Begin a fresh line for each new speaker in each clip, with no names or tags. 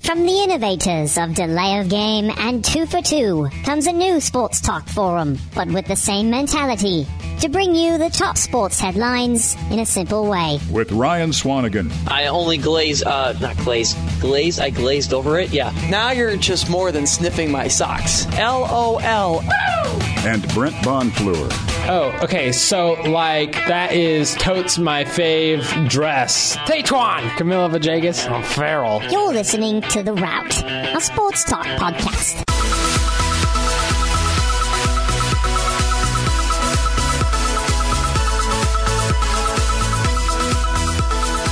From the innovators of Delay of Game and 2 for 2 comes a new sports talk forum, but with the same mentality, to bring you the top sports headlines in a simple way.
With Ryan Swanigan.
I only I glazed over it, yeah.
Now you're just more than sniffing my socks. LOL.
And Brent Bonfleur.
Oh, okay, so, that is totes my fave dress. Tetuan! Camilla Vajegas. I'm feral.
You're listening to The Route, a sports talk podcast.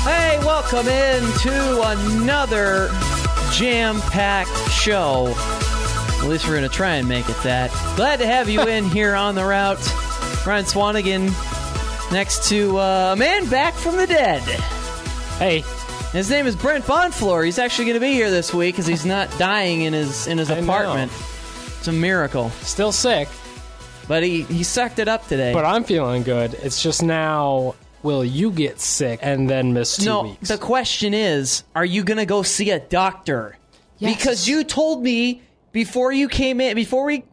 Hey, welcome into another jam-packed show. At least we're going to try and make it that. Glad to have you in here on The Route. Ryan Swanigan next to a man back from the dead.
Hey.
His name is Brent Bonfleur. He's actually going to be here this week because he's not dying in his apartment. It's a miracle.
Still sick.
But he sucked it up today.
But I'm feeling good. It's just now, will you get sick and then miss 2 weeks?
No, the question is, are you going to go see a doctor?
Yes.
Because you told me before you came in, before we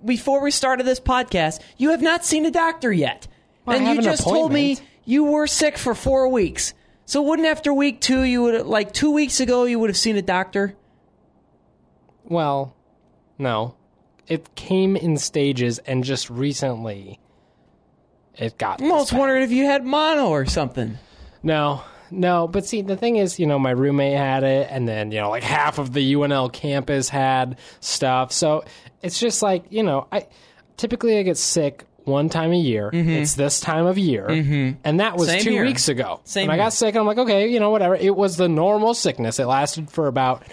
started this podcast, you have not seen a doctor yet.
Well,
and you just told me you were sick for 4 weeks. So wouldn't after week 2, you would 2 weeks ago, you would have seen a doctor?
Well, no. It came in stages, and just recently it got.
I was wondering if you had mono or something.
No. But see, the thing is, my roommate had it, and then, half of the UNL campus had stuff. So it's just I typically get sick one time a year. Mm-hmm. It's this time of year. Mm-hmm. And that was
Same
2
here.
weeks ago.
Same
and I got sick, and I'm like, okay, whatever. It was the normal sickness. It lasted for about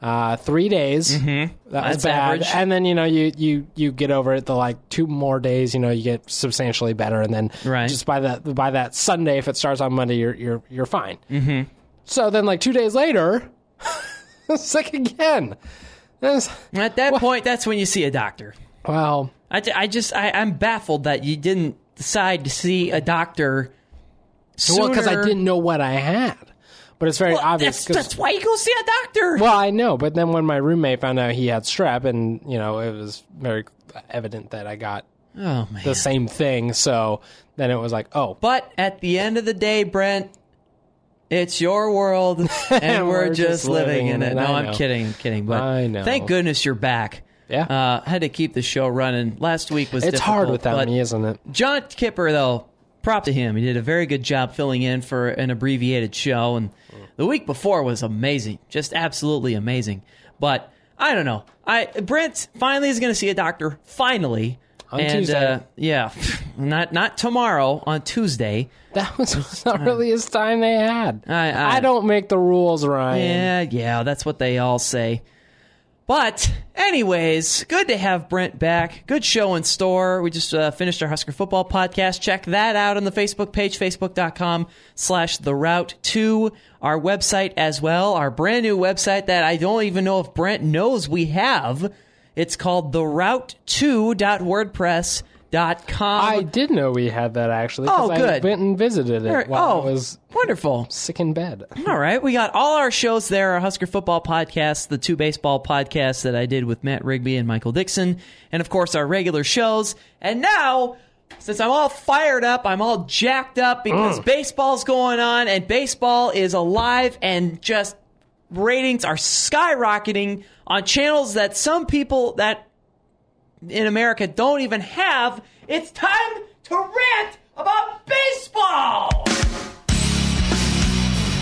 3 days.
Mm-hmm.
That was
That's
bad.
average.
And then, you get over it the 2 more days, you get substantially better. And then just by that Sunday, if it starts on Monday, you're fine. Mm-hmm. So then 2 days later, sick again.
At that point, that's when you see a doctor.
Well,
I'm baffled that you didn't decide to see a doctor sooner.
Well, because I didn't know what I had. But it's very obvious.
That's why you go see a doctor.
Well, I know. But then when my roommate found out he had strep, and, it was very evident that I got the same thing. So then it was oh.
But at the end of the day, Brent, it's your world, and we're just living in it. No, I'm kidding. But
I know.
Thank goodness you're back.
Yeah.
Had to keep the show running. Last week was
It's
difficult,
hard without me, isn't it?
John Kipper, though, prop to him. He did a very good job filling in for an abbreviated show, and the week before was amazing. Just absolutely amazing. But I don't know. Brent finally is going to see a doctor, finally.
On Tuesday.
Yeah. Not tomorrow, on Tuesday.
That was the earliest time they had. I don't make the rules, Ryan.
Yeah, that's what they all say. But, anyways, good to have Brent back. Good show in store. We just finished our Husker football podcast. Check that out on the Facebook page, facebook.com/TheRoute2. Our website as well, our brand new website that I don't even know if Brent knows we have. It's called theroute2.wordpress.com.
I did know we had that, actually.
Oh, good.
I went and visited it while I was
wonderful.
Sick in bed.
All right. We got all our shows there, our Husker football podcast, the 2 baseball podcasts that I did with Matt Rigby and Michael Dixon, and, of course, our regular shows. And now, since I'm all fired up, I'm all jacked up because baseball's going on, and baseball is alive, and just ratings are skyrocketing on channels that some people that in America don't even have. It's time to rant about baseball!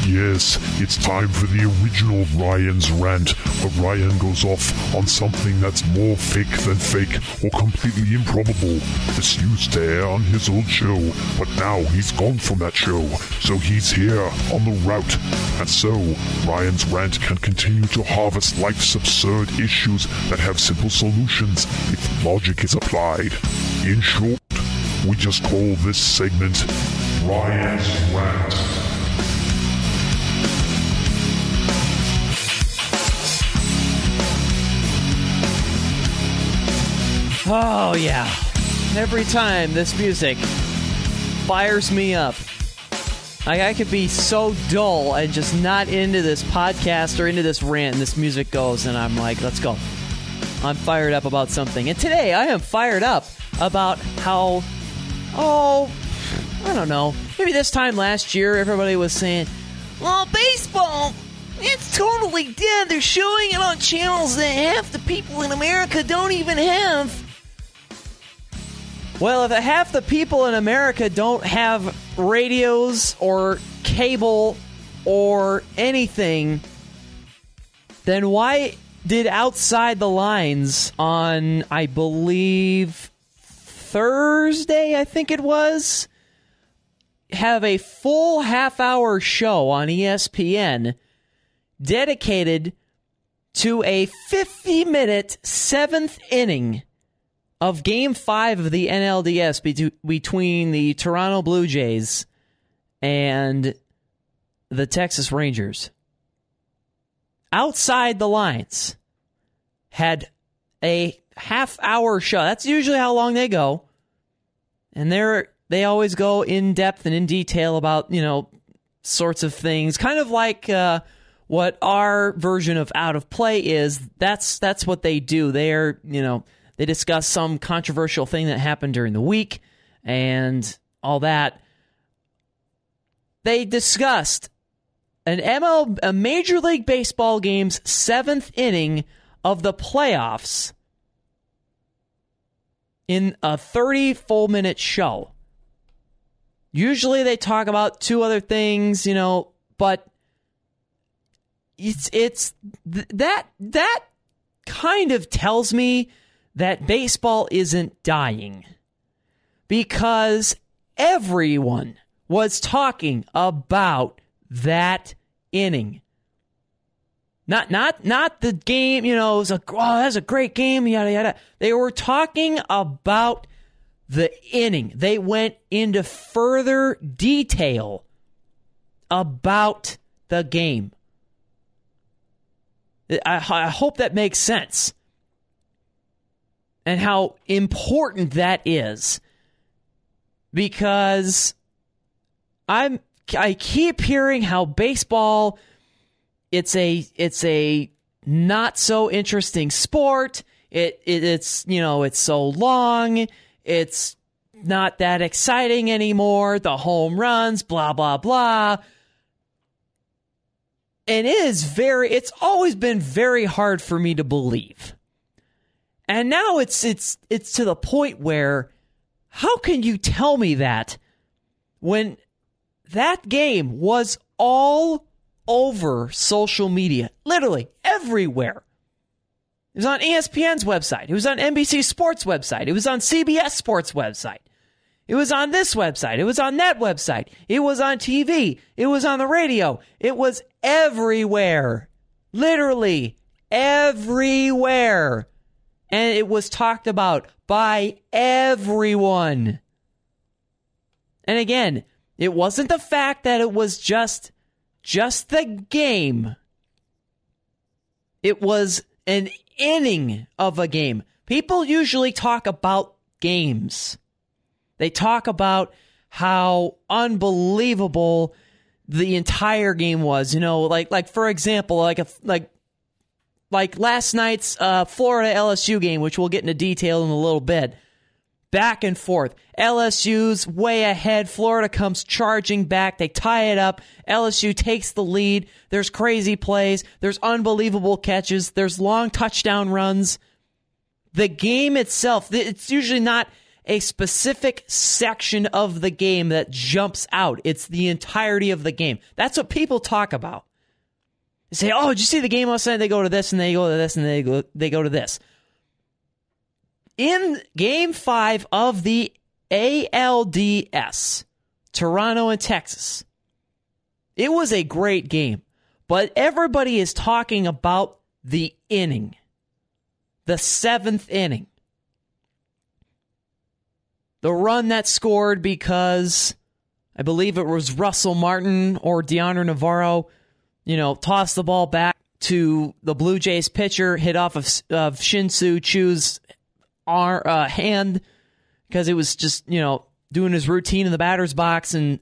Yes, it's time for the original Ryan's Rant, where Ryan goes off on something that's more fake than fake or completely improbable. This used to air on his old show, but now he's gone from that show, so he's here on the route. And so, Ryan's Rant can continue to harvest life's absurd issues that have simple solutions if logic is applied. In short, we just call this segment Ryan's Rant.
Oh, yeah. Every time this music fires me up. I could be so dull and just not into this podcast or into this rant, and this music goes, and I'm like, let's go. I'm fired up about something. And today I am fired up about how, I don't know, maybe this time last year everybody was saying, well, baseball, it's totally dead. They're showing it on channels that half the people in America don't even have. Well, if half the people in America don't have radios or cable or anything, then why did Outside the Lines on, I believe, Thursday, I think it was, have a full half-hour show on ESPN dedicated to a 50-minute seventh inning of Game 5 of the NLDS between the Toronto Blue Jays and the Texas Rangers? Outside the Lines had a half-hour show. That's usually how long they go. And they always go in depth and in detail about, sorts of things. Kind of like what our version of Out of Play is. That's what they do. They're, they discuss some controversial thing that happened during the week and all that. They discussed a Major League Baseball game's seventh inning of the playoffs in a 30 full-minute show. Usually they talk about two other things, but that kind of tells me that baseball isn't dying, because everyone was talking about that inning. Not the game, it was like, oh, that's a great game, yada yada. They were talking about the inning. They went into further detail about the game. I hope that makes sense. And how important that is. Because I keep hearing how baseball, it's a not so interesting sport. It's it's so long. It's not that exciting anymore. The home runs, blah blah blah. And it's always been very hard for me to believe. And now it's to the point where, how can you tell me that when that game was all over social media, literally everywhere? It was on ESPN's website. It was on NBC Sports website. It was on CBS Sports website. It was on this website. It was on that website. It was on TV. It was on the radio. It was everywhere. Literally everywhere. And it was talked about by everyone. And again, it wasn't the fact that it was just the game. It was an inning of a game. People usually talk about games. They talk about how unbelievable the entire game was. Like for example, like last night's Florida LSU game, which we'll get into detail in a little bit. Back and forth. LSU's way ahead. Florida comes charging back. They tie it up. LSU takes the lead. There's crazy plays. There's unbelievable catches. There's long touchdown runs. The game itself, it's usually not a specific section of the game that jumps out. It's the entirety of the game. That's what people talk about. They say, oh, did you see the game last night? They go to this, and they go to this, and they go to this. In Game 5 of the ALDS, Toronto and Texas, it was a great game. But everybody is talking about the inning. The seventh inning. The run that scored because I believe it was Russell Martin or Deandre Navarro, tossed the ball back to the Blue Jays pitcher, hit off of Shin-Soo Choo's hand because it was just, doing his routine in the batter's box, and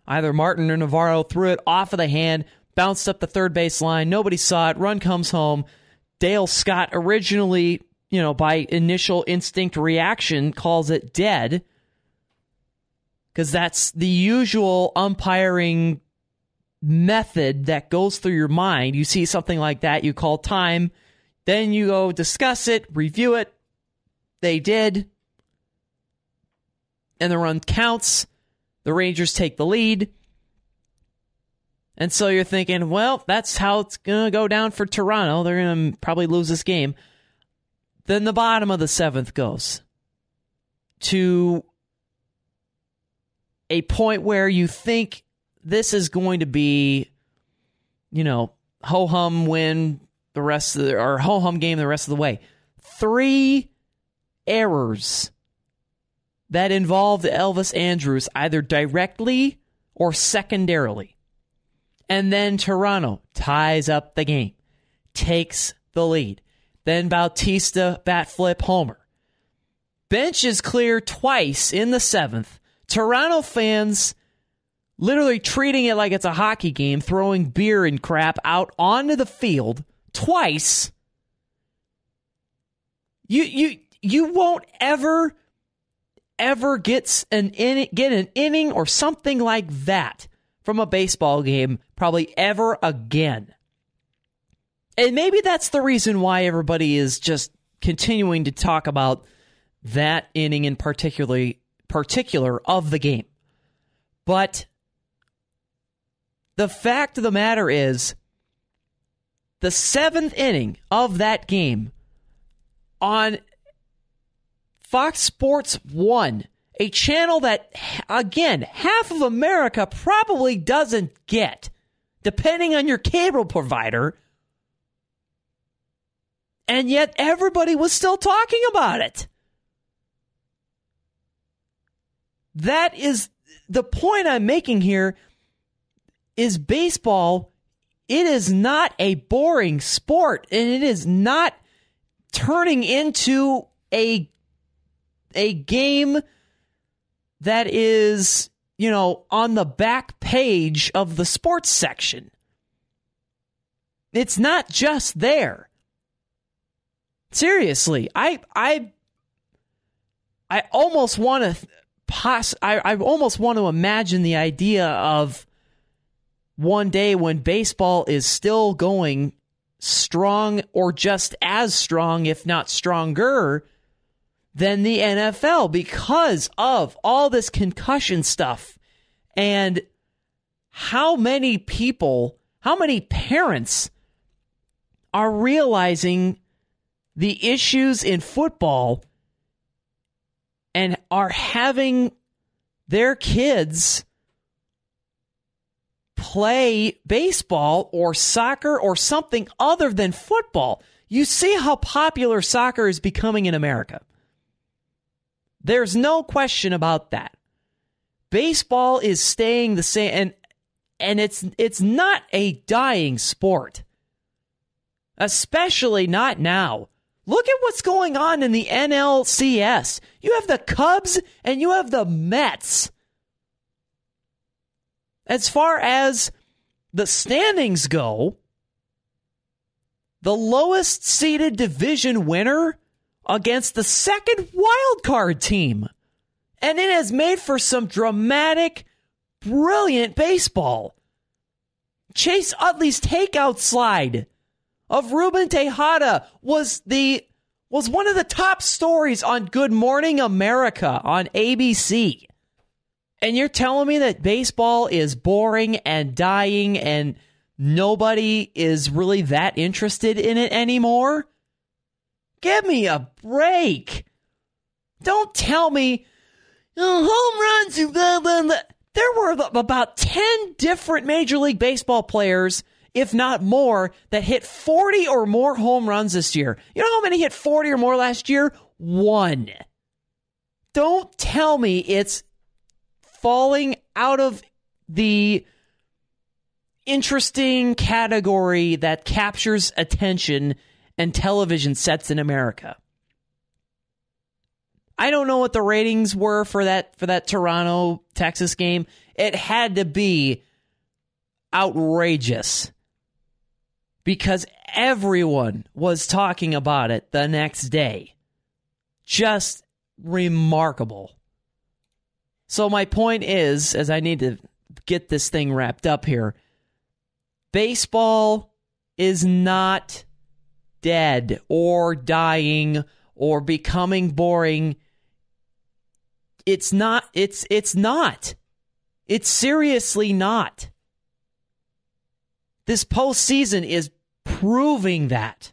Either Martin or Navarro threw it off of the hand, bounced up the third base line. Nobody saw it. Run comes home. Dale Scott originally, by initial instinct reaction, calls it dead. Because that's the usual umpiring method that goes through your mind. You see something like that, you call time, then you go discuss it, review it. They did. And the run counts. The Rangers take the lead. And so you're thinking, well, that's how it's going to go down for Toronto. They're going to probably lose this game. Then the bottom of the seventh goes to a point where you think this is going to be, ho-hum win the rest of or ho-hum game the rest of the way. 3 errors that involved Elvis Andrus either directly or secondarily. And then Toronto ties up the game, takes the lead. Then Bautista bat flip homer. Bench is clear twice in the 7th. Toronto fans literally treating it like it's a hockey game, throwing beer and crap out onto the field twice. You won't ever get an inning or something like that from a baseball game probably ever again. And maybe that's the reason why everybody is just continuing to talk about that inning in particular of the game. But the fact of the matter is, the 7th inning of that game on Fox Sports 1, a channel that, again, half of America probably doesn't get, depending on your cable provider, and yet everybody was still talking about it. That is the point I'm making here, is baseball, it is not a boring sport, and it is not turning into a game that is, on the back page of the sports section. It's not just there. Seriously, I almost want to I almost want to imagine the idea of one day when baseball is still going strong, or just as strong, if not stronger, than the NFL, because of all this concussion stuff and how many parents are realizing the issues in football and are having their kids play baseball or soccer or something other than football. You see how popular soccer is becoming in America. There's no question about that. Baseball is staying the same, and it's not a dying sport. Especially not now. Look at what's going on in the NLCS. You have the Cubs and you have the Mets. As far as the standings go, the lowest seeded division winner against the second wild card team. And it has made for some dramatic, brilliant baseball. Chase Utley's takeout slide of Ruben Tejada was one of the top stories on Good Morning America on ABC. And you're telling me that baseball is boring and dying and nobody is really that interested in it anymore? Give me a break. Don't tell me home runs. There were about 10 different Major League Baseball players, if not more, that hit 40 or more home runs this year. You know how many hit 40 or more last year? 1. Don't tell me it's falling out of the interesting category that captures attention and television sets in America. I don't know what the ratings were for that Toronto Texas game. it had to be outrageous because everyone was talking about it the next day. Just remarkable. So my point is, as I need to get this thing wrapped up here, baseball is not dead or dying or becoming boring. It's not. It's not. It's seriously not. This postseason is proving that.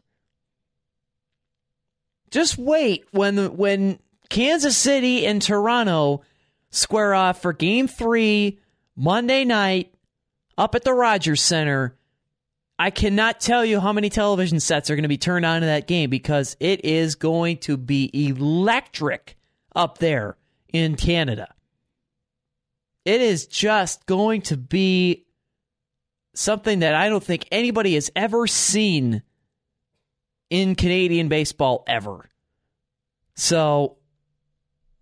Just wait when Kansas City and Toronto square off for Game 3 Monday night up at the Rogers Center. I cannot tell you how many television sets are going to be turned on to that game because it is going to be electric up there in Canada. It is just going to be something that I don't think anybody has ever seen in Canadian baseball ever. So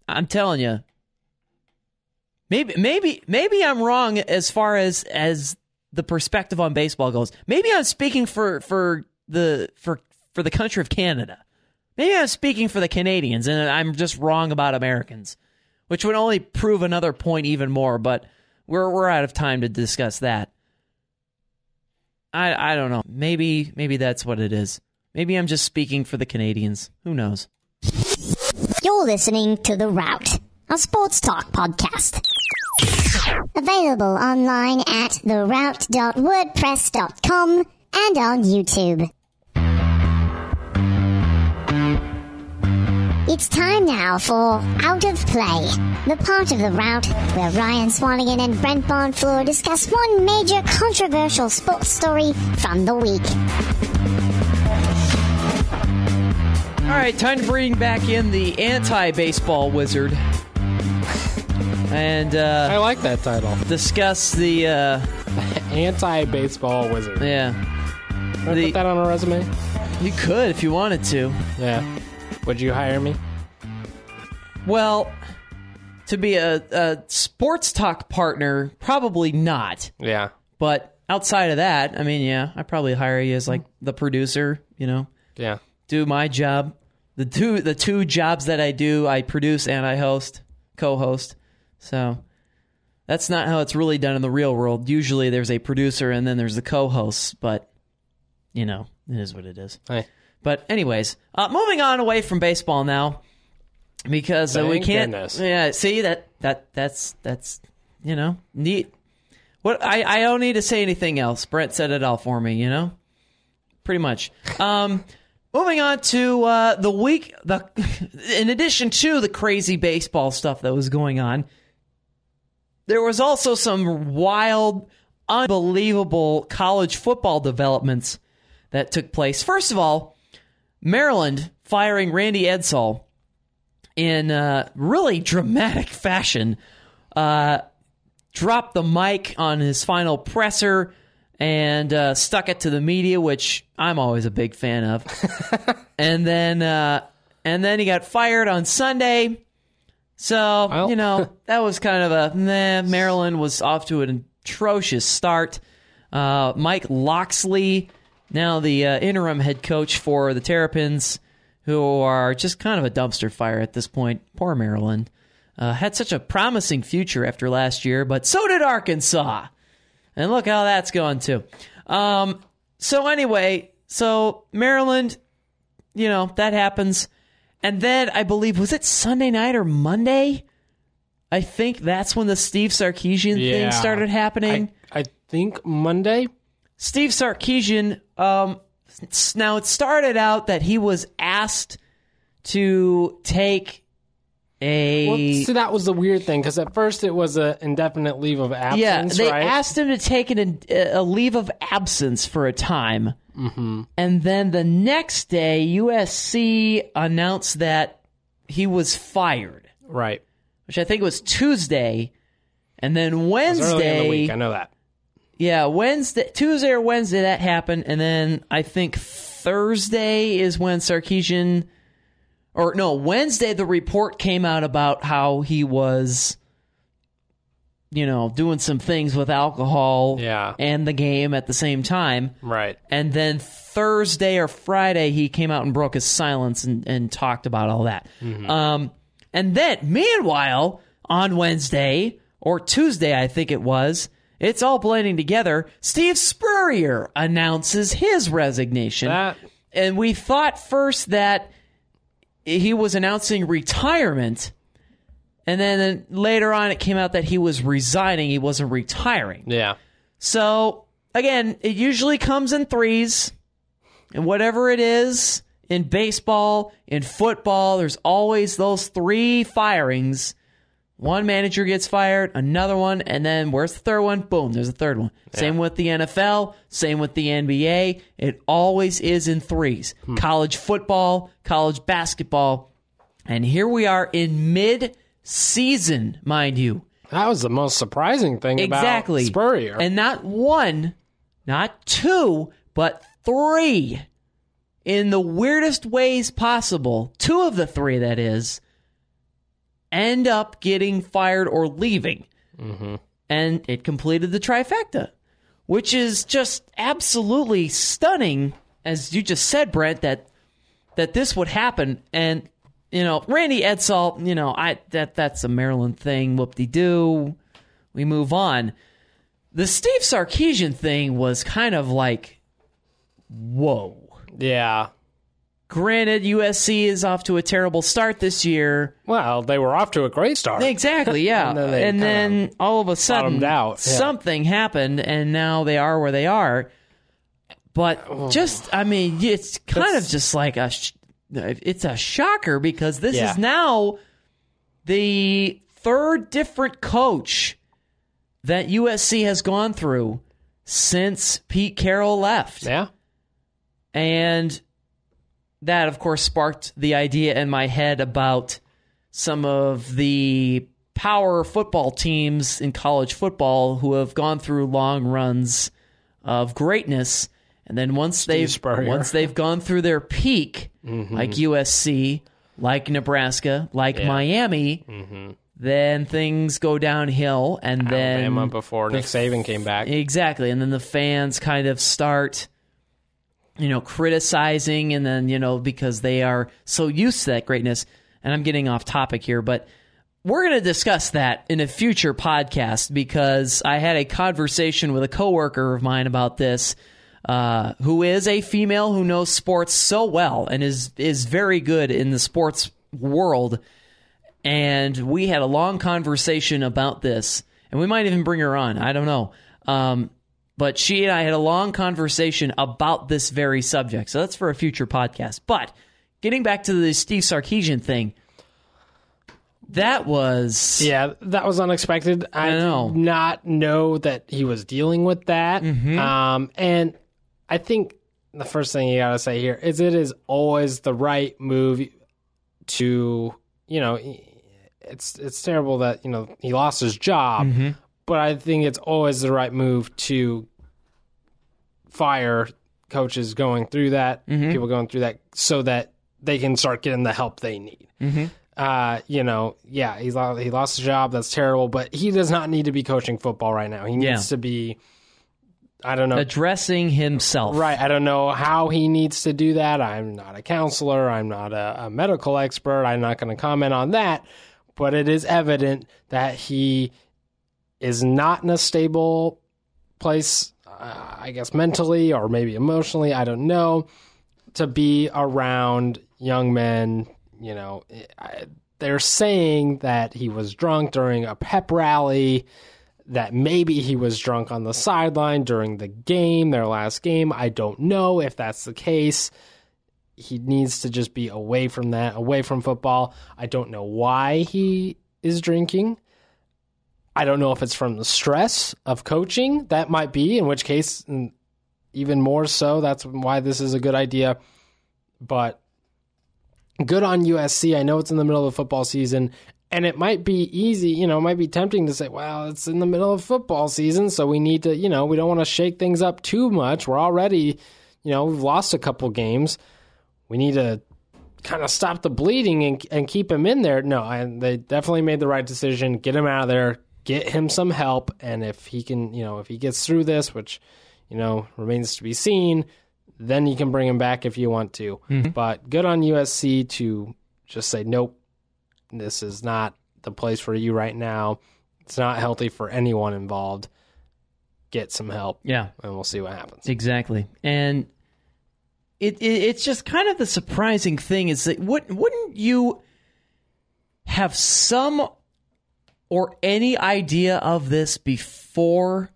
I'm telling you, maybe I'm wrong as far as the perspective on baseball goes. Maybe I'm speaking for the country of Canada. Maybe I'm speaking for the Canadians, and I'm just wrong about Americans, which would only prove another point even more. But we're out of time to discuss that. I don't know. Maybe that's what it is. Maybe I'm just speaking for the Canadians. Who knows?
You're listening to The Route, a sports talk podcast. Available online at theroute.wordpress.com and on YouTube. It's time now for Out of Play, the part of The Route where Ryan Swanigan and Brent Barnfloor discuss one major controversial sports story from the week.
All right, time to bring back in the anti-baseball wizard. And
I like that title.
Discuss the
anti-baseball wizard.
Yeah.
Can I put that on a resume?
You could if you wanted to.
Yeah. Would you hire me?
Well, to be a sports talk partner, probably not.
Yeah.
But outside of that, I mean, yeah, I'd probably hire you as like the producer, you know.
Yeah.
Do my job. The two jobs that I do, I produce and I host, co-host. So that's not how it's really done in the real world. Usually there's a producer and then there's the co-hosts, but you know, it is what it is.
Hey.
But anyways, moving on away from baseball now, because we can't.
Goodness.
Yeah, see that's you know neat. What I don't need to say anything else. Brent said it all for me. You know, pretty much. Moving on to the week. In addition to the crazy baseball stuff that was going on, there was also some wild, unbelievable college football developments that took place. First of all, Maryland firing Randy Edsall in really dramatic fashion. Dropped the mic on his final presser and stuck it to the media, which I'm always a big fan of. and then he got fired on Sunday. So, well, you know, that was kind of a Maryland was off to an atrocious start. Mike Loxley, now the interim head coach for the Terrapins, who are just kind of a dumpster fire at this point. Poor Maryland. Had such a promising future after last year, but so did Arkansas. And look how that's going, too. So anyway, Maryland, you know, that happens. And then I believe, was it Sunday night or Monday? I think that's when the Steve Sarkisian thing started happening.
I think Monday.
Steve Sarkisian, now it started out that he was asked to take
Well, see, that was the weird thing, because at first it was an indefinite leave of absence,
they
right?
asked him to take a leave of absence for a time. Mm-hmm. And then the next day, USC announced that he was fired.
Right.
Which I think was Tuesday. And then Wednesday...
It was early in the week, I know that.
Yeah, Tuesday or Wednesday that happened. And then I think Thursday is when Sarkisian... Wednesday the report came out about how he was doing some things with alcohol
Yeah.
and the game at the same time.
Right.
And then Thursday or Friday, he came out and broke his silence and talked about all that. And then, meanwhile, on Wednesday or Tuesday, I think it was, it's all blending together. Steve Spurrier announces his resignation. And we thought first that he was announcing retirement. And then later on, it came out that he was resigning. He wasn't retiring.
Yeah.
So, again, it usually comes in threes. And whatever it is, in baseball, in football, there's always those 3 firings. One manager gets fired, another one, and then where's the third one? Boom, there's a third one. Yeah. Same with the NFL, same with the NBA. It always is in threes. College football, college basketball. And here we are in mid-season, mind you.
That was the most surprising thing about Spurrier.
And not 1, not 2, but 3. In the weirdest ways possible, 2 of the 3, that is, end up getting fired or leaving. And it completed the trifecta, which is just absolutely stunning, as you just said, Brent, that this would happen. And, Randy Edsall, that's a Maryland thing, whoop-de-doo. We move on. The Steve Sarkisian thing was kind of like, whoa.
Yeah.
Granted, USC is off to a terrible start this year.
Well, they were off to a great start.
Exactly, yeah. and then all of a sudden, something happened, and now they are where they are. But it's kind of just like it's a shocker, because this is now the 3rd different coach that USC has gone through since Pete Carroll left.
Yeah.
And that, of course, sparked the idea in my head about some of the power football teams in college football who have gone through long runs of greatness. And then once they've gone through their peak, like USC, like Nebraska, like Miami, then things go downhill. And
Alabama before Nick Saban came back.
Exactly. And then the fans kind of start criticizing, and then, because they are so used to that greatness. And I'm getting off topic here, but we're going to discuss that in a future podcast, because I had a conversation with a coworker of mine about this, who is a female who knows sports so well and is very good in the sports world. And we had a long conversation about this, and we might even bring her on. I don't know. But she and I had a long conversation about this very subject. So that's for a future podcast. But getting back to the Steve Sarkisian thing, that was...
Yeah, that was unexpected. I did not know that he was dealing with that. And I think the first thing you got to say here is it is always the right move to, it's terrible that, he lost his job. But I think it's always the right move to fire coaches going through that, people going through that, so that they can start getting the help they need. He lost his job. That's terrible, but he does not need to be coaching football right now. He needs to be, I don't know,
addressing himself.
Right. I don't know how he needs to do that. I'm not a counselor. I'm not a medical expert. I'm not going to comment on that. But it is evident that he is not in a stable place, I guess mentally or maybe emotionally, I don't know, to be around young men. They're saying that he was drunk during a pep rally, that maybe he was drunk on the sideline during the game, their last game. I don't know if that's the case. He needs to just be away from that, away from football. I don't know why he is drinking. I don't know if it's from the stress of coaching. That might be, in which case, even more so, that's why this is a good idea. But good on USC. I know it's in the middle of the football season, and it might be easy, it might be tempting to say, well, it's in the middle of football season, so we need to, we don't want to shake things up too much. We're already, we've lost a couple games. We need to kind of stop the bleeding and keep him in there. No, they definitely made the right decision. Get him out of there. get him some help, and if he can, if he gets through this, which, remains to be seen, then you can bring him back if you want to.
Mm-hmm.
But good on USC to just say, nope, this is not the place for you right now. It's not healthy for anyone involved. Get some help.
Yeah.
And we'll see what happens.
Exactly. And it's just kind of the surprising thing is that wouldn't you have some or any idea of this before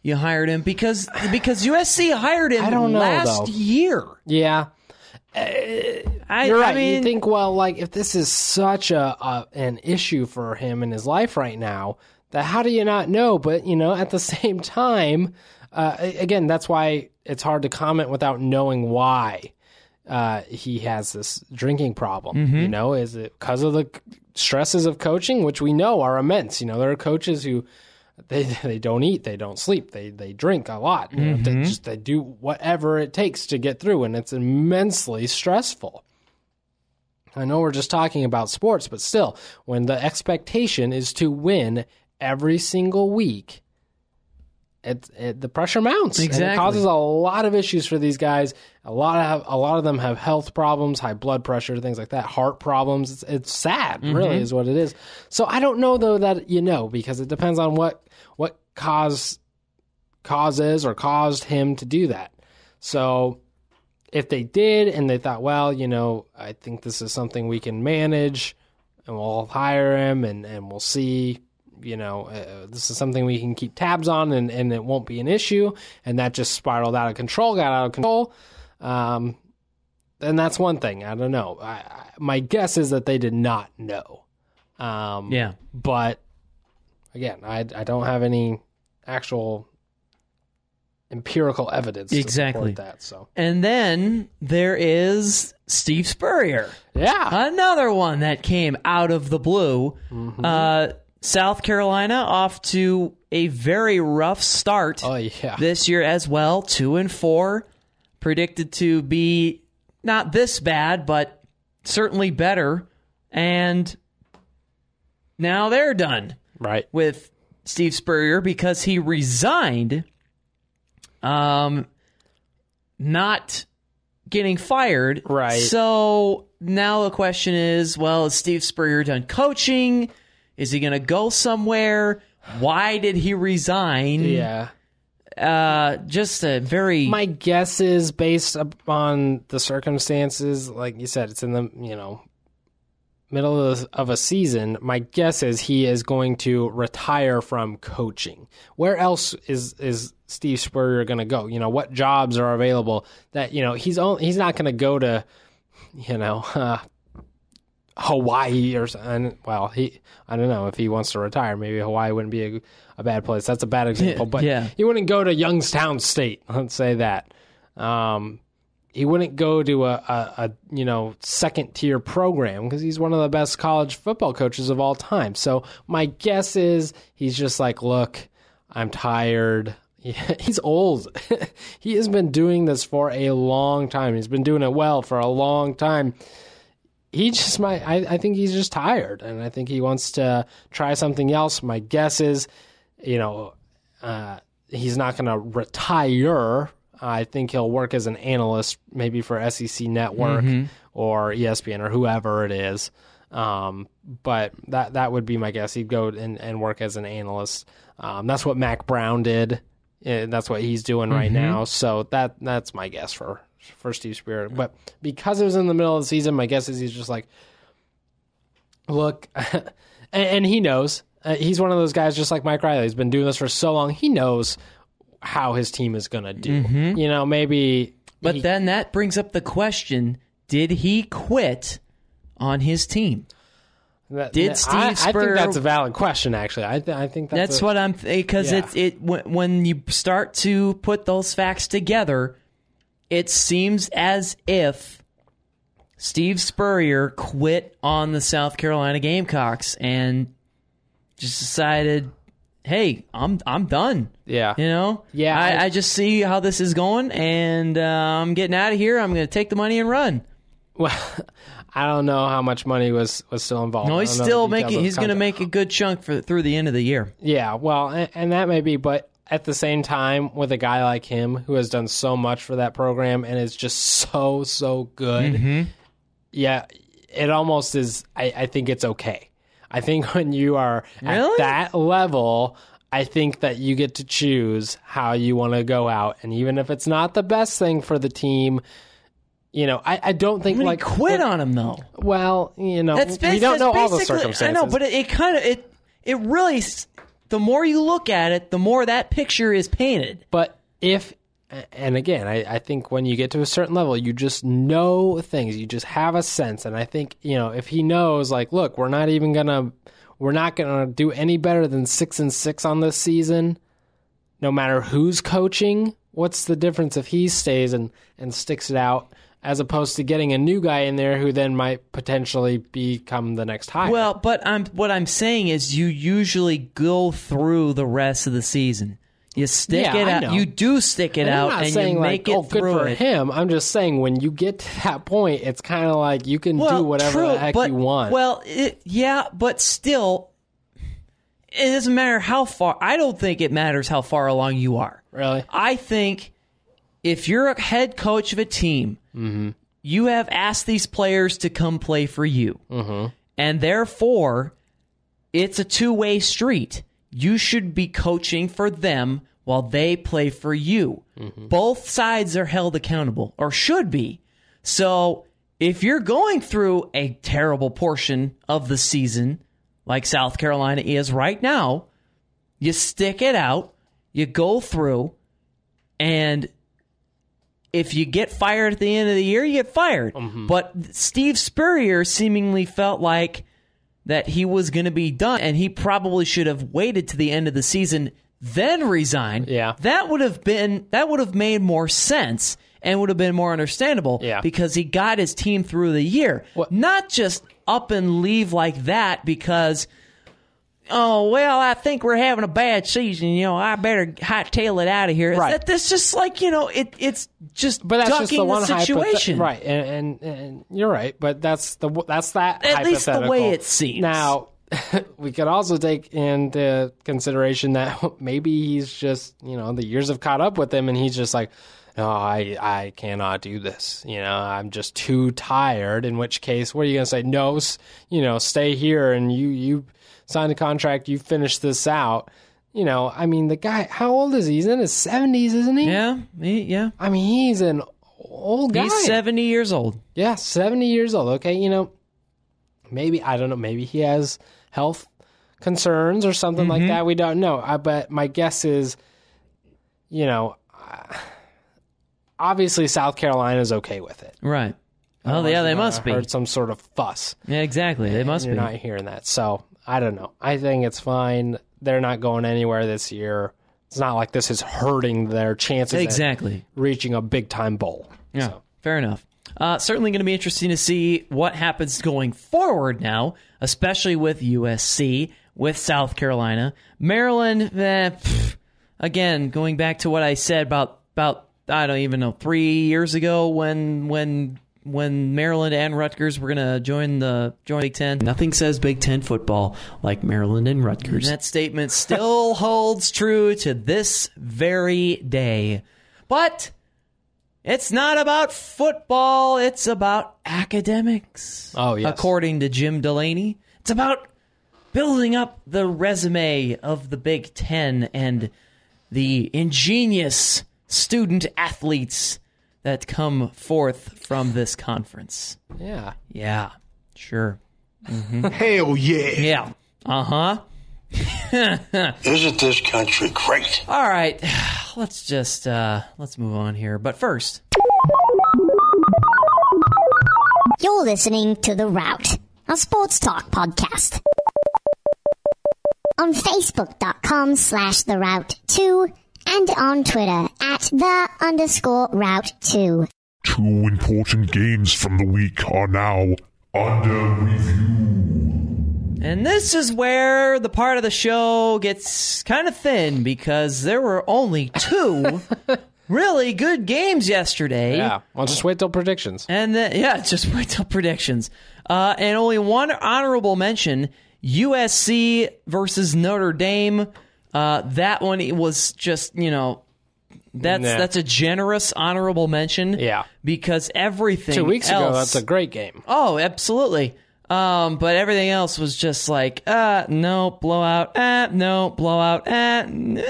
you hired him? Because USC hired him last year.
Yeah. You're right. You think, if this is such an issue for him in his life right now, that how do you not know? But, at the same time, again, that's why it's hard to comment without knowing why he has this drinking problem.
Mm-hmm.
Is it because of the stresses of coaching, which we know are immense? There are coaches who they don't eat, they don't sleep, they drink a lot. They do whatever it takes to get through, and it's immensely stressful. I know we're just talking about sports, but still, when the expectation is to win every single week, the pressure mounts.
Exactly.
And it causes a lot of issues for these guys. A lot of them have health problems, high blood pressure, things like that, heart problems. It's sad, really, is what it is. So I don't know, though, that because it depends on what cause is or caused him to do that. So if they did and they thought, I think this is something we can manage, and we'll hire him and we'll see. This is something we can keep tabs on and it won't be an issue, and that just spiraled got out of control, then that's one thing. I don't know. My guess is that they did not know. But, again, I don't have any actual empirical evidence to support that. So. And
then there is Steve Spurrier.
Yeah.
Another one that came out of the blue. Mm-hmm. South Carolina off to a very rough start this year as well. 2-4, predicted to be not this bad, but certainly better. And now they're done with Steve Spurrier because he resigned, not getting fired.
Right.
So now the question is, is Steve Spurrier done coaching? Is he going to go somewhere? Why did he resign?
Yeah.
Just a very...
My guess is, based upon the circumstances, like you said, it's in the middle of a season. My guess is he is going to retire from coaching. Where else is Steve Spurrier going to go? What jobs are available that, he's not going to go to, Hawaii or something. Well, I don't know if he wants to retire. Maybe Hawaii wouldn't be a bad place. That's a bad example, but he wouldn't go to Youngstown State. Let's say that. He wouldn't go to a second tier program because he's one of the best college football coaches of all time. So my guess is he's just like, look, I'm tired. He's old. He has been doing this for a long time. He's been doing it well for a long time. He just might. I think he's just tired, and I think he wants to try something else. My guess is, he's not going to retire. I think he'll work as an analyst, maybe for SEC Network or ESPN or whoever it is. But that would be my guess. He'd go and work as an analyst. That's what Mac Brown did. That's what he's doing right now. So that's my guess for Steve Spurrier. But because it was in the middle of the season, my guess is he's just like, look, and he knows. He's one of those guys just like Mike Riley. He's been doing this for so long. He knows how his team is going to do. Maybe.
But then that brings up the question, did he quit on his team? Did Steve Spurrier?
I think that's a valid question, actually. I think
that's what I'm because when you start to put those facts together, it seems as if Steve Spurrier quit on the South Carolina Gamecocks and just decided, hey, I'm done.
Yeah.
Yeah. I just see how this is going, and I'm getting out of here. I'm going to take the money and run.
Well, I don't know how much money was still involved.
No, he's still making. He's going to make a good chunk through the end of the year.
Yeah, well, and that may be, but at the same time, with a guy like him who has done so much for that program and is just so good, yeah, it almost is. I think it's okay. I think when you are at that level, I think that you get to choose how you want to go out, and even if it's not the best thing for the team. I don't think
quit on him though.
Well, we don't know all the circumstances.
I know, but it really, the more you look at it, the more that picture is painted.
But and again, I think when you get to a certain level, you just know things. You just have a sense, and I think if he knows, like, look, we're not gonna do any better than 6-6 on this season, no matter who's coaching. What's the difference if he stays and sticks it out? As opposed to getting a new guy in there who then might potentially become the next hire.
Well, but what I'm saying is you usually go through the rest of the season. You stick it out. You do stick it out, and you make it through
good for
it.
him. I'm just saying when you get to that point, it's kind of like you can do whatever the heck you want.
Well, but still, it doesn't matter how far. I don't think it matters how far along you are.
Really?
I think if you're a head coach of a team, you have asked these players to come play for you. And therefore, it's a two-way street. You should be coaching for them while they play for you. Both sides are held accountable, or should be. So if you're going through a terrible portion of the season, like South Carolina is right now, you stick it out, you go through, and if you get fired at the end of the year, you get fired. But Steve Spurrier seemingly felt like that he was going to be done, and he probably should have waited to the end of the season, then resigned.
Yeah.
That would have made more sense and would have been more understandable because he got his team through the year. Not just up and leave like that because, I think we're having a bad season. I better hightail it out of here.
Right.
That's just like, it's just
but that's
ducking
just the one
situation.
Right, and you're right, but that's that
at least the
hypothetical.
way it seems.
Now, we could also take into consideration that maybe he's just, the years have caught up with him, and he's just like, no, I cannot do this. I'm just too tired. In which case, what are you going to say? No, stay here, and you signed a contract, you finish this out. The guy, how old is he? He's in his 70s, isn't he?
Yeah.
He's an old guy.
He's 70 years old.
Yeah, 70 years old. Okay, maybe, I don't know, maybe he has health concerns or something like that. We don't know. But my guess is, obviously South Carolina's okay with it.
Right. Oh, yeah, they must be.
Heard some sort of fuss.
Yeah, exactly. They must be.
You're not hearing that. So, I don't know. I think it's fine. They're not going anywhere this year. It's not like this is hurting their chances at reaching a big-time bowl.
Yeah,
so.
Fair enough. Certainly going to be interesting to see what happens going forward now, especially with USC, with South Carolina. Maryland, again, going back to what I said about I don't even know, 3 years ago when Maryland and Rutgers were going to join Big Ten. Nothing says Big Ten football like Maryland and Rutgers. And that statement still holds true to this very day. But it's not about football. It's about academics.
Oh, yes.
According to Jim Delaney. It's about building up the resume of the Big Ten and the ingenious student athletes that come forth from this conference.
Yeah.
Yeah, sure.
Hell yeah.
Yeah. Uh-huh.
Isn't this country great?
All right. Let's move on here. But first,
You're listening to The Route, a sports talk podcast. On Facebook.com/The Route 2 and on Twitter @the_Route2.
2 important games from the week are now under review.
and this is where the part of the show gets kind of thin because there were only 2 really good games yesterday.
Yeah, well, just wait till predictions.
And then, just wait till predictions. And only one honorable mention, USC versus Notre Dame. That one was just, that's a generous honorable mention.
Yeah.
Because everything
2 weeks ago,
else,
that's a great game.
Oh, absolutely. But everything else was just like, no, blowout, no, blowout, nope,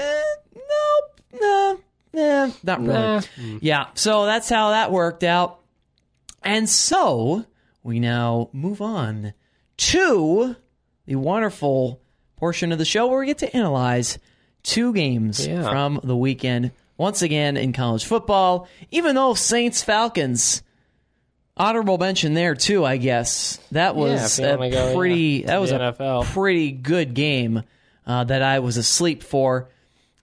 not really. Yeah, so that's how that worked out. And so we now move on to the wonderful portion of the show where we get to analyze two games from the weekend. Once again, in college football, even though Saints-Falcons, honorable mention there too, I guess. That was a pretty good game that I was asleep for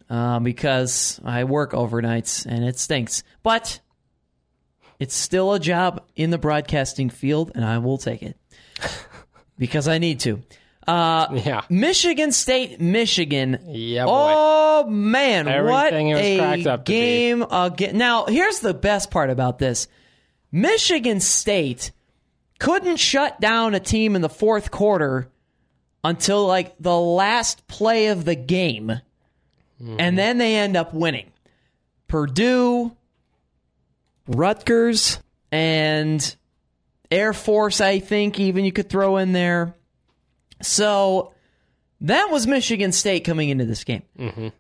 because I work overnights and it stinks. But it's still a job in the broadcasting field, and I will take it because I need to. Michigan State, Michigan.
Yeah, boy.
Oh, man.
Everything
what
it was cracked
a
up to
game again. Now, here's the best part about this. Michigan State couldn't shut down a team in the fourth quarter until like the last play of the game. And then they end up winning. Purdue, Rutgers, and Air Force, I think, even you could throw in there. So that was Michigan State coming into this game.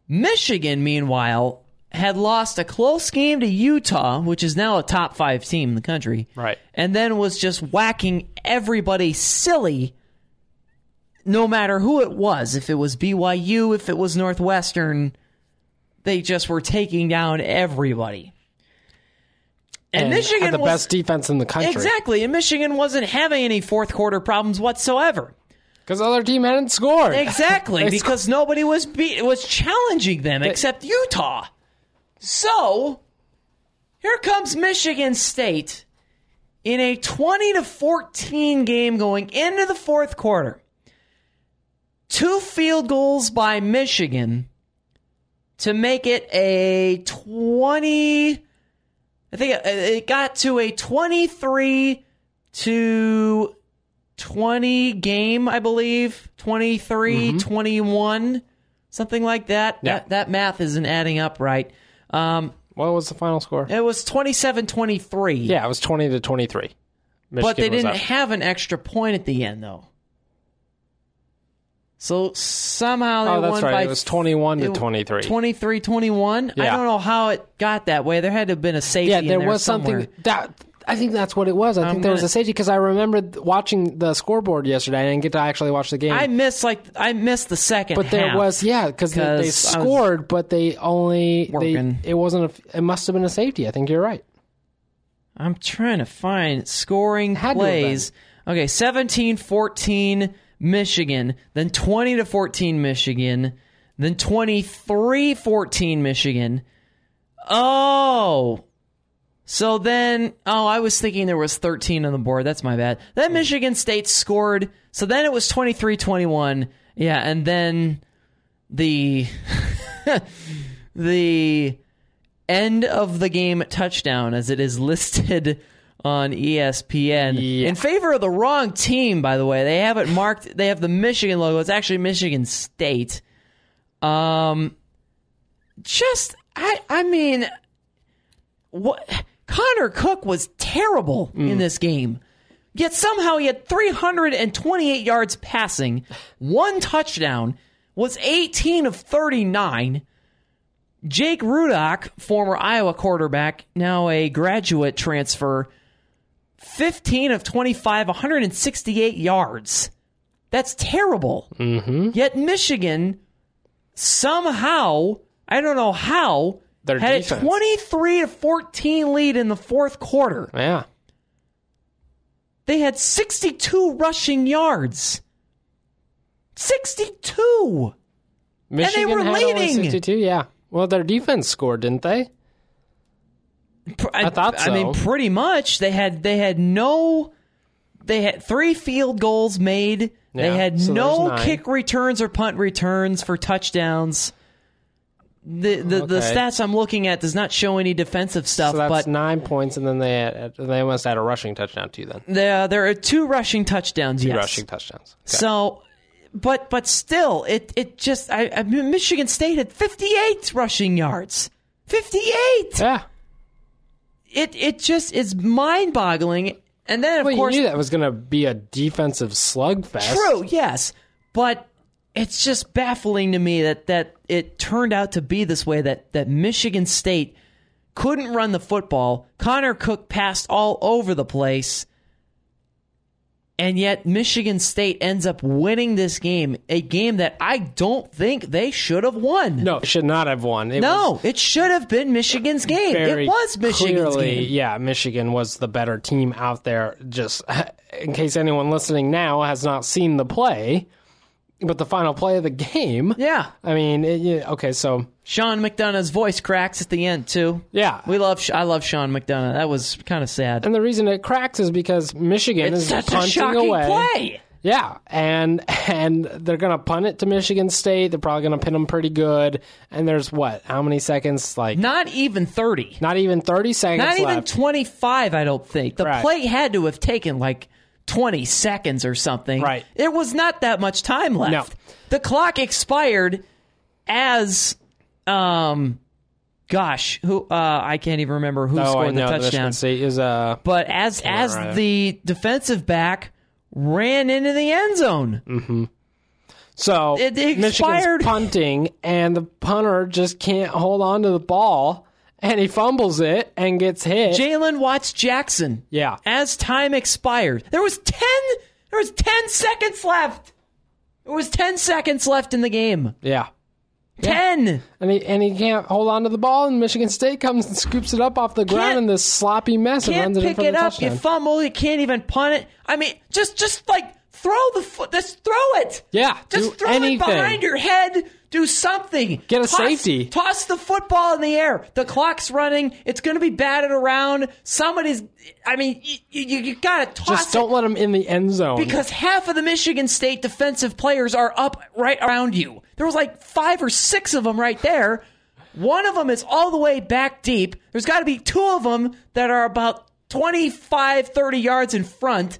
Michigan, meanwhile, had lost a close game to Utah, which is now a top 5 team in the country.
Right.
And then was just whacking everybody silly, no matter who it was. If it was BYU, if it was Northwestern, they just were taking down everybody. And Michigan
had the best defense in the country.
Exactly. And Michigan wasn't having any fourth quarter problems whatsoever.
Because the other team hadn't scored.
Exactly. Because nobody was challenging them except Utah. So, here comes Michigan State in a 20-14 game going into the fourth quarter. 2 field goals by Michigan to make it a 20... I think it got to a 23-20 game, I believe. 23-21, something like that.
Yeah.
That math isn't adding up right.
What was the final score?
It was 27-23.
Yeah, it was 20-23.
But they didn't have an extra point at the end, though. So somehow they won by...
It was 21-23.
23-21?
Yeah.
I don't know how it got that way. There had to have been a safety in there
was
somewhere.
something... I think that's what it was. I think there was a safety because I remembered watching the scoreboard yesterday. I didn't get to actually watch the game.
I missed the second half.
But there was, because they scored, but they only... It must have been a safety. I think you're right.
I'm trying to find scoring plays. Okay, 17-14 Michigan, then 20-14 Michigan, then 23-14 Michigan. Oh... So then, I was thinking there was 13 on the board. That's my bad. Then Michigan State scored. So then it was 23-21. Yeah, and then the the end of the game touchdown, as it is listed on ESPN, in favor of the wrong team, by the way. They have it marked. They have the Michigan logo. It's actually Michigan State. I mean, what... Connor Cook was terrible in this game. Yet somehow he had 328 yards passing, 1 touchdown, was 18 of 39. Jake Rudock, former Iowa quarterback, now a graduate transfer, 15 of 25, 168 yards. That's terrible. Yet Michigan somehow, I don't know how, had
defense.
a 23-14 lead in the fourth quarter.
Yeah.
They had 62 rushing yards. 62!
Michigan
and they were
had
leading.
Only 62, yeah. Well, their defense scored, didn't they? I thought so.
I mean, pretty much. They had 3 field goals made. They had no kick returns or punt returns for touchdowns. The stats I'm looking at does not show any defensive stuff.
So that's
but
9 points, and then they must add a rushing touchdown too. Then
there are 2 rushing touchdowns.
Two
yes,
rushing touchdowns. Okay.
So, but still, it just Michigan State had 58 rushing yards. 58.
Yeah.
It just is mind-boggling. And then of course
you knew that was going to be a defensive slugfest.
True, yes, but it's just baffling to me that it turned out to be this way, that Michigan State couldn't run the football. Connor Cook passed all over the place, and yet Michigan State ends up winning this game, a game that I don't think they should have won.
No, it should not have won.
It should have been Michigan's game. It was Michigan's game.
Yeah, Michigan was the better team out there. Just in case anyone listening now has not seen the play, but the final play of the game.
Yeah.
I mean, okay, so
Sean McDonough's voice cracks at the end, too.
Yeah.
I love Sean McDonough. That was kind of sad.
And the reason it cracks is because Michigan is
such
punting
a shocking
away.
Play.
Yeah, and they're going to punt it to Michigan State. They're probably going to pin them pretty good. And there's how many seconds?
Not even 30.
Not even 30 seconds
Not even
left.
25, I don't think. The
Right.
play had to have taken 20 seconds or something.
Right.
It was not that much time left.
No.
The clock expired as, I can't even remember who scored the touchdown. But as the defensive back ran into the end zone.
Mm-hmm. So
it
Michigan's
expired.
punting, and the punter just can't hold on to the ball, and he fumbles it and gets hit.
Jalen Watts-Jackson.
Yeah.
As time expired. There was 10 seconds left. There was 10 seconds left in the game.
Yeah.
10.
And he can't hold on to the ball, and Michigan State comes and scoops it up off the ground in this sloppy mess and
Can't
runs it in
pick
for the
it up.
touchdown.
You fumble. You can't even punt it. I mean, just throw the foot. Just throw it.
Yeah.
Just
do
throw
anything.
it behind your head. Do something.
Get a safety.
Toss the football in the air. The clock's running. It's going to be batted around. You got to toss
Just don't let him in the end zone.
Because half of the Michigan State defensive players are up right around you. There was 5 or 6 of them right there. One of them is all the way back deep. There's got to be 2 of them that are about 25, 30 yards in front.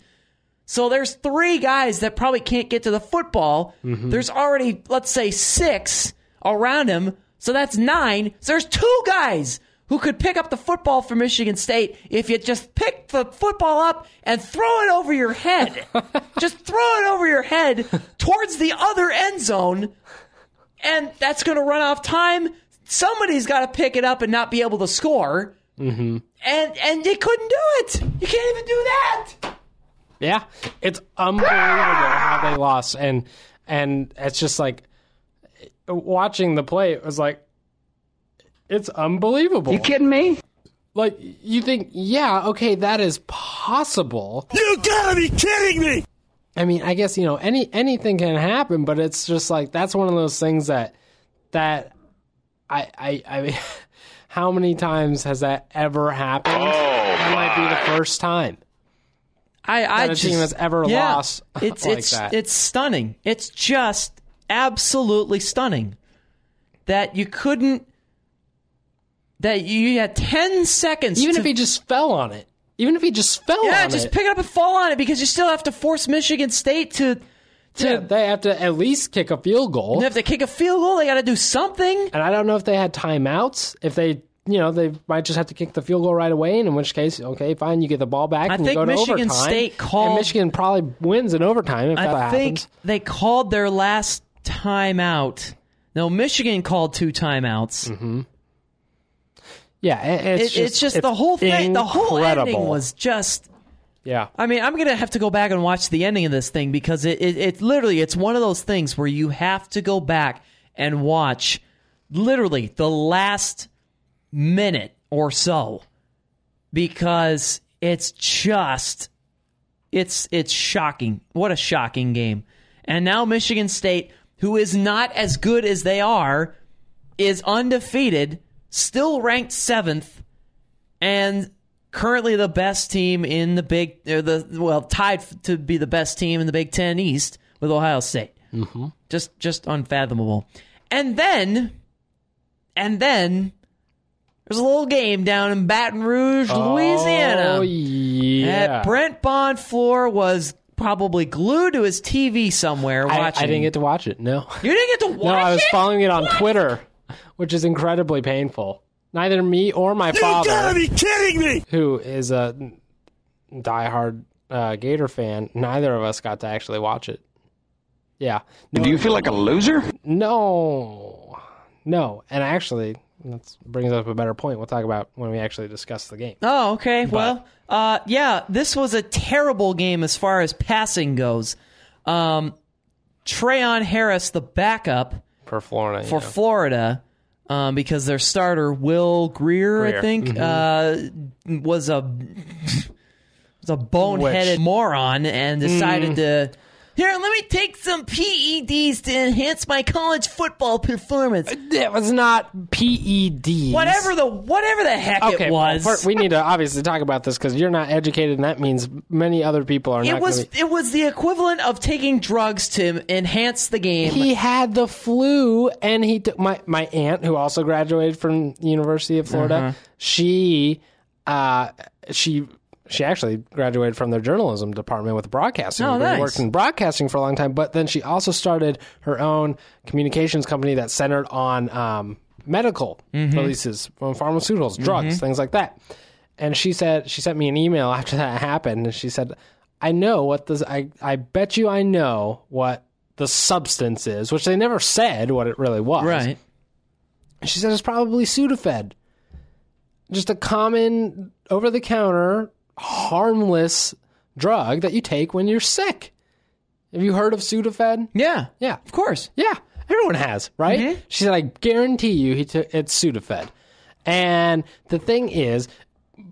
So there's 3 guys that probably can't get to the football. Mm-hmm. There's already, let's say, 6 around him. So that's 9. So there's 2 guys who could pick up the football for Michigan State if you just pick the football up and throw it over your head. Just throw it over your head towards the other end zone, and that's going to run off time. Somebody's got to pick it up and not be able to score. Mm-hmm. And you couldn't do it. You can't even do that.
Yeah, it's unbelievable how they lost, and it's just watching the play. It was it's unbelievable.
You kidding me?
You think, yeah, okay, that is possible.
You gotta be kidding me!
I mean, I guess anything can happen, but it's just that's one of those things that I mean, how many times has that ever happened? That might be the first time. A team has ever lost that.
It's stunning. It's just absolutely stunning that you couldn't. That you had 10 seconds.
Even if he just fell on it. Just pick
it up and fall on it, because you still have to force Michigan State to.
They have to at least kick a field goal.
They have to kick a field goal. They got to do something.
And I don't know if they had timeouts. If they. They might just have to kick the field goal right away, and in which case, okay, fine, you get the ball back and you go to overtime. I think Michigan State called... And Michigan probably wins in overtime if that happens.
I think they called their last timeout. No, Michigan called 2 timeouts.
Mm-hmm. Yeah, it's just
the whole thing.
Incredible.
The whole ending was just...
Yeah.
I mean, I'm going to have to go back and watch the ending of this thing, because it literally, it's one of those things where you have to go back and watch literally the last minute or so, because it's just it's shocking. What a shocking game. And now Michigan State, who is not as good as they are, is undefeated, still ranked 7th, and currently the best team in the tied to be the best team in the Big Ten East with Ohio State.
Mm-hmm.
Just unfathomable. And then And then there's a little game down in Baton Rouge, Louisiana.
Oh, yeah.
That Brent Bonfleur was probably glued to his TV somewhere watching.
I didn't get to watch it, no.
You didn't get to watch it?
No, I was following it on
What?
Twitter, which is incredibly painful. Neither me or my father,
You gotta be kidding me!
who is a diehard Gator fan, neither of us got to actually watch it. Yeah. No,
Do you feel like a loser?
No. And actually, that brings up a better point. We'll talk about when we actually discuss the game.
Oh, okay. Well, yeah, this was a terrible game as far as passing goes. Trayon Harris, the backup
For Florida.
Florida, because their starter, Will Greer, I think, was a boneheaded moron and decided to... Here, let me take some PEDs to enhance my college football performance.
It was not PEDs.
Whatever the heck it was.
Well, we need to obviously talk about this because you're not educated, and that means many other people are not.
It was the equivalent of taking drugs to enhance the game.
He had the flu, and he took my aunt, who also graduated from the University of Florida. She actually graduated from their journalism department with broadcasting.
Oh, nice.
Worked in broadcasting for a long time, but then she also started her own communications company that centered on medical releases from pharmaceuticals, drugs, things like that. And she sent me an email after that happened, and she said, I know what this, I bet you I know what the substance is, which they never said what it really was.
Right.
She said it's probably Sudafed. Just a common over-the-counter harmless drug that you take when you're sick. Have you heard of Sudafed?
Yeah.
Yeah.
Of course.
Yeah. Everyone has, right? She said, I guarantee you it's Sudafed. And the thing is,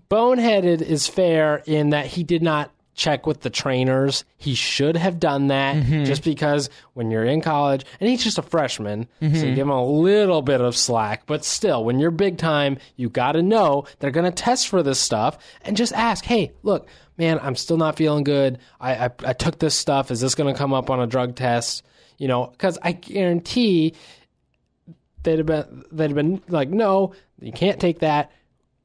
Boneheaded is fair in that he did not check with the trainers. He should have done that just because when you're in college, and he's just a freshman, so you give him a little bit of slack, but still, when you're big time, you got to know they're going to test for this stuff and just ask, hey, look, man, I'm still not feeling good. I took this stuff. Is this going to come up on a drug test? You know, because I guarantee they'd have been like, no, you can't take that.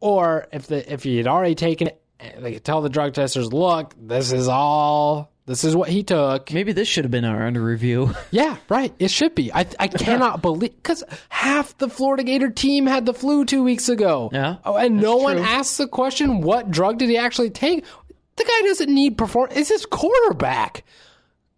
Or if you had already taken it, they could tell the drug testers, look, this is what he took.
Maybe this should have been our under review.
Yeah, right. It should be. I cannot believe, because half the Florida Gator team had the flu 2 weeks ago.
Yeah.
Oh, and no one
true.
asked the question, what drug did he actually take? The guy doesn't need performance. It's his quarterback.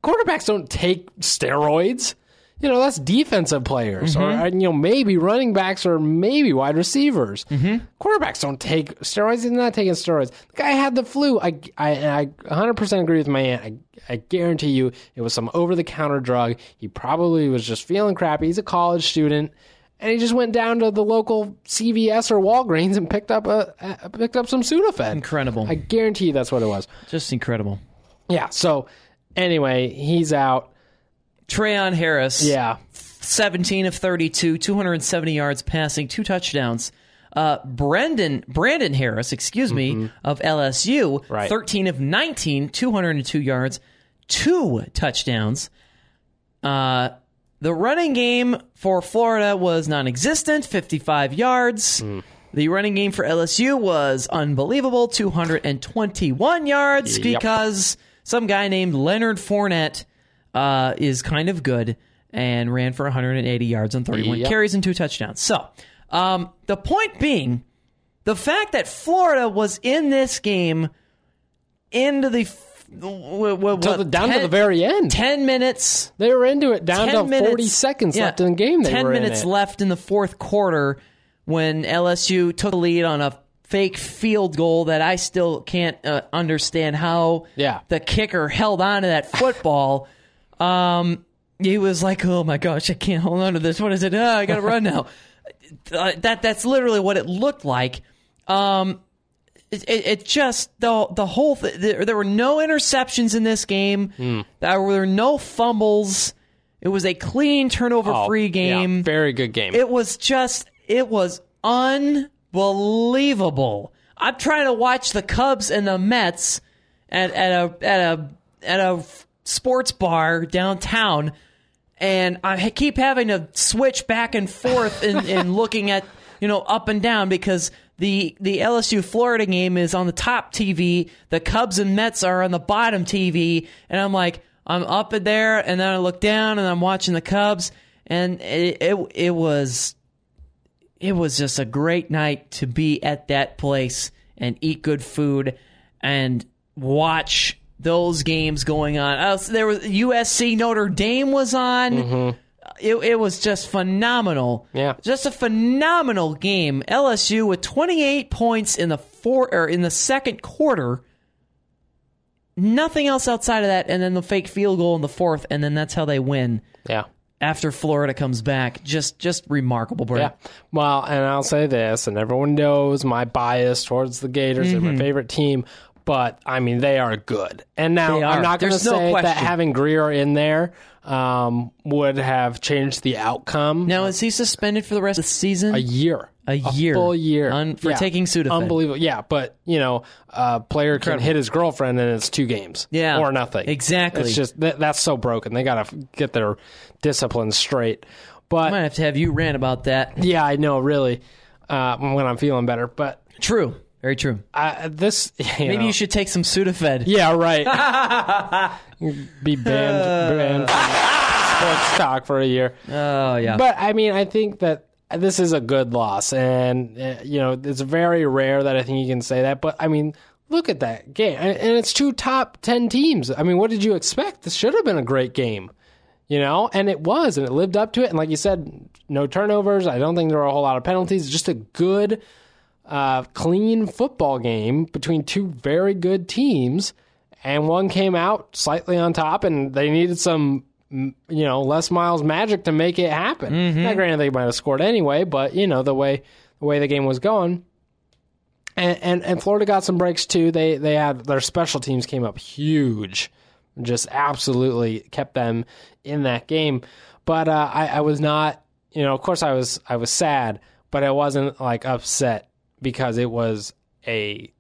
Quarterbacks don't take steroids. You know, that's defensive players or, maybe running backs or maybe wide receivers. Quarterbacks don't take steroids. He's not taking steroids. The guy had the flu. I 100% agree with my aunt. I guarantee you it was some over-the-counter drug. He probably was just feeling crappy. He's a college student. And he just went down to the local CVS or Walgreens and picked up some Sudafed.
Incredible.
I guarantee you that's what it was.
Just incredible.
Yeah, so anyway, he's out.
Trayon Harris, 17 of 32, 270 yards passing, 2 touchdowns. Brandon Harris, of LSU, 13 of 19, 202 yards, 2 touchdowns. The running game for Florida was non-existent, 55 yards. The running game for LSU was unbelievable, 221 yards, because some guy named Leonard Fournette is kind of good and ran for 180 yards on 31 carries and 2 touchdowns. So, the point being, the fact that Florida was in this game into the
down to the very end.
10 minutes.
They were into it down to 40 seconds left in the game.
10 minutes left in the fourth quarter when LSU took the lead on a fake field goal that I still can't understand how the kicker held on to that football. He was like, oh my gosh, I can't hold on to this. What is it? I got to run now. That's literally what it looked like. It just, the whole thing, there were no interceptions in this game. There were no fumbles. It was a clean turnover-free game.
Yeah, very good game.
It was unbelievable. I'm trying to watch the Cubs and the Mets at a sports bar downtown, and I keep having to switch back and forth and looking at, up and down because the LSU Florida game is on the top TV. The Cubs and Mets are on the bottom TV, and I'm like, I'm up in there, and then I look down and I'm watching the Cubs, and it was just a great night to be at that place and eat good food and watch those games going on. There was USC Notre Dame was on. Mm-hmm. It was just phenomenal.
Yeah,
just a phenomenal game. LSU with 28 points in the second quarter. Nothing else outside of that, and then the fake field goal in the fourth, and then that's how they win.
Yeah.
After Florida comes back, just remarkable, Brent.
Yeah. Well, and I'll say this, and everyone knows my bias towards the Gators. They're my favorite team, but I mean they are good. And now I'm not going to say that having Greer in there would have changed the outcome.
Now, is he suspended for the rest of the season?
A year. A
full
year.
For taking Sudafed.
Unbelievable. Yeah, but, a player can hit his girlfriend and it's 2 games.
Yeah.
Or nothing.
Exactly.
It's just, that's so broken. They got to get their discipline straight. But
I might have to have you rant about that.
Yeah, I know, really, when I'm feeling better. But
true. Very true.
Maybe
you should take some Sudafed.
Yeah, right. Be banned from sports talk for a year.
Oh, yeah.
But, I mean, I think that this is a good loss. And, it's very rare that I think you can say that. But, I mean, look at that game. And it's 2 top 10 teams. I mean, what did you expect? This should have been a great game. And it was. And it lived up to it. And like you said, no turnovers. I don't think there were a whole lot of penalties. Just a good, clean football game between 2 very good teams. And one came out slightly on top, and they needed some, Les Miles magic to make it happen. Mm-hmm. Now, granted, they might have scored anyway, but, the way the game was going. And Florida got some breaks, too. They had their special teams came up huge. Just absolutely kept them in that game. But I was not, of course I was sad, but I wasn't, upset because it was a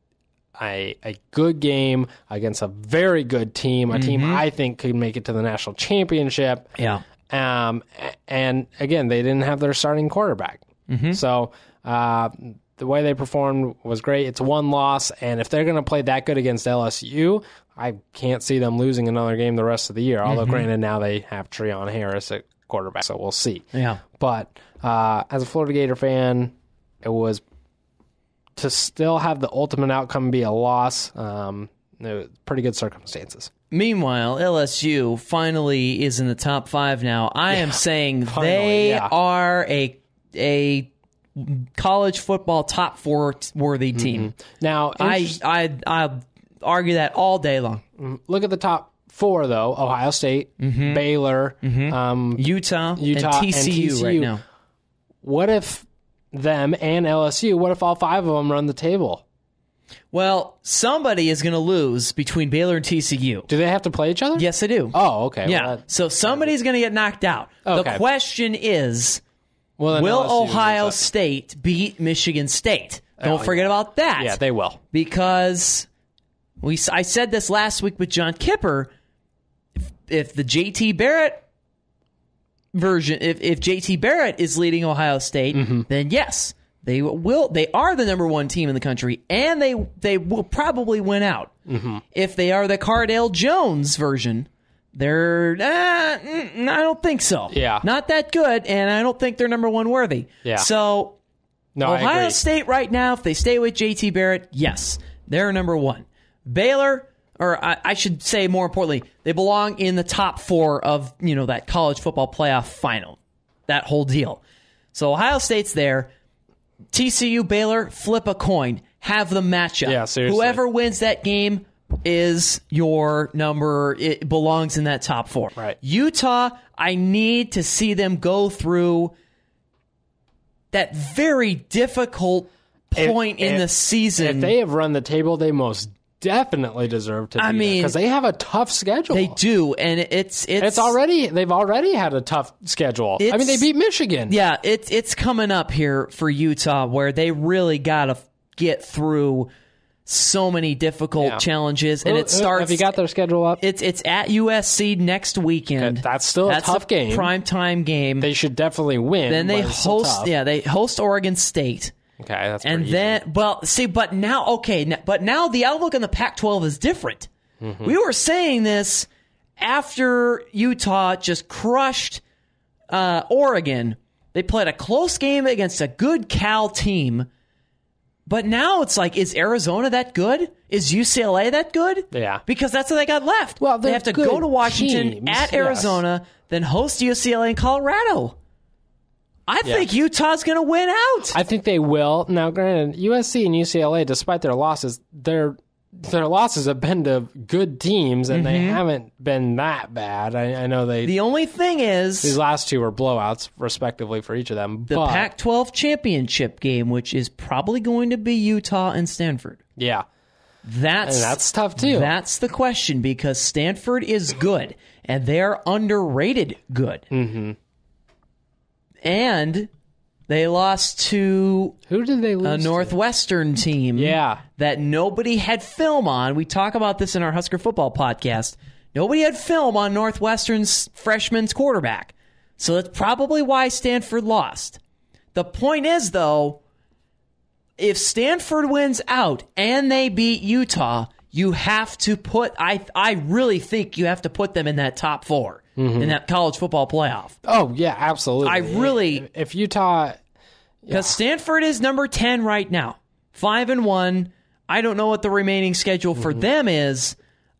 good game against a very good team, a team I think could make it to the national championship.
Yeah.
And again, they didn't have their starting quarterback. Mm-hmm. So the way they performed was great. It's 1 loss, and if they're going to play that good against LSU, I can't see them losing another game the rest of the year. Although, granted, now they have Treon Harris at quarterback, so we'll see.
Yeah.
But as a Florida Gator fan, it was to still have the ultimate outcome be a loss. Pretty good circumstances.
Meanwhile, LSU finally is in the top 5 now. I am saying they are a college football top 4 worthy team.
Now,
I argue that all day long.
Look at the top 4 though: Ohio State, Baylor,
Utah, and TCU right now.
What if them and LSU? What if all 5 of them run the table?
Well, somebody is going to lose between Baylor and TCU.
Do they have to play each other?
Yes, they do.
Oh, okay.
Yeah. Well, so somebody's going to get knocked out. Okay. The question is, will Ohio State beat Michigan State? Don't forget about that.
Yeah, they will.
Because I said this last week with John Kipper. If the JT Barrett version, if JT Barrett is leading Ohio State, then yes, they will. They are the number 1 team in the country, and they will probably win out. If they are the Cardale Jones version, they're I don't think so.
Yeah,
not that good, and I don't think they're number 1 worthy.
Yeah.
So Ohio State right now, if they stay with JT Barrett, yes, they're number 1. Baylor, or I should say more importantly, they belong in the top 4 of that college football playoff final, that whole deal. So Ohio State's there. TCU, Baylor, flip a coin, have the matchup.
Yeah, seriously.
Whoever wins that game is your number. It belongs in that top 4.
Right.
Utah, I need to see them go through that very difficult point in the season.
If they have run the table, they most definitely deserve to be because they have a tough schedule.
They do, and they've
already had a tough schedule. I mean, they beat Michigan.
Yeah, it's coming up here for Utah where they really got to get through so many difficult challenges, and it starts.
Have you got their schedule up?
It's at USC next weekend.
Okay, that's still a tough game.
Primetime game.
They should definitely win.
Then they host. Yeah, they host Oregon State.
Okay, that's
and
pretty
then
easy.
but now the outlook on the Pac-12 is different. Mm-hmm. We were saying this after Utah just crushed Oregon. They played a close game against a good Cal team. But now it's like, is Arizona that good? Is UCLA that good?
Yeah.
Because that's what they got left.
Well,
they have to go to Washington
teams,
at Arizona, then host UCLA in Colorado. I think Utah's going to win out.
I think they will. Now, granted, USC and UCLA, despite their losses, their losses have been to good teams, and they haven't been that bad. I know they...
The only thing is...
These last two were blowouts, respectively, for each of them.
The Pac-12 championship game, which is probably going to be Utah and Stanford.
Yeah.
That's
tough, too.
That's the question, because Stanford is good, and they're underrated good.
Mm-hmm.
And... They lost to
who did they lose
a Northwestern team that nobody had film on. We talk about this in our Husker football podcast. Nobody had film on Northwestern's freshman's quarterback. So that's probably why Stanford lost. The point is, though, if Stanford wins out and they beat Utah, you have to put, I really think you have to put them in that top four. Mm-hmm. In that college football playoff.
Oh, yeah, absolutely. If Utah...
Because Stanford is number 10 right now. 5-1. I don't know what the remaining schedule for them is.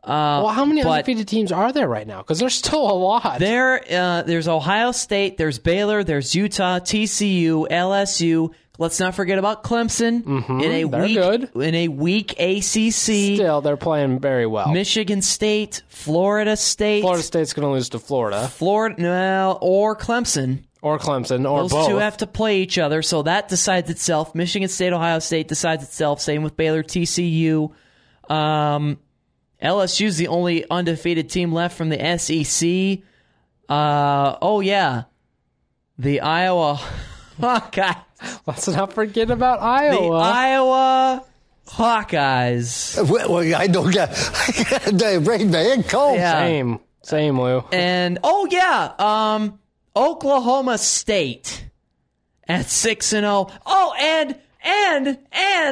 Well, how many undefeated teams are there right now? Because there's still a lot.
There's Ohio State, there's Baylor, there's Utah, TCU, LSU. Let's not forget about Clemson in a weak ACC.
Still, they're playing very well.
Michigan State, Florida State.
Florida State's going to lose to Florida.
Or Clemson.
Or Clemson, or
both.
Those
two have to play each other, so that decides itself. Michigan State, Ohio State decides itself. Same with Baylor, TCU. LSU's the only undefeated team left from the SEC. The Iowa Hawkeyes.
Let's not forget about Iowa.
The Iowa Hawkeyes.
Well, I don't get they raised my head cold.
Yeah. Same, Lou.
And Oklahoma State at 6-0. Oh, and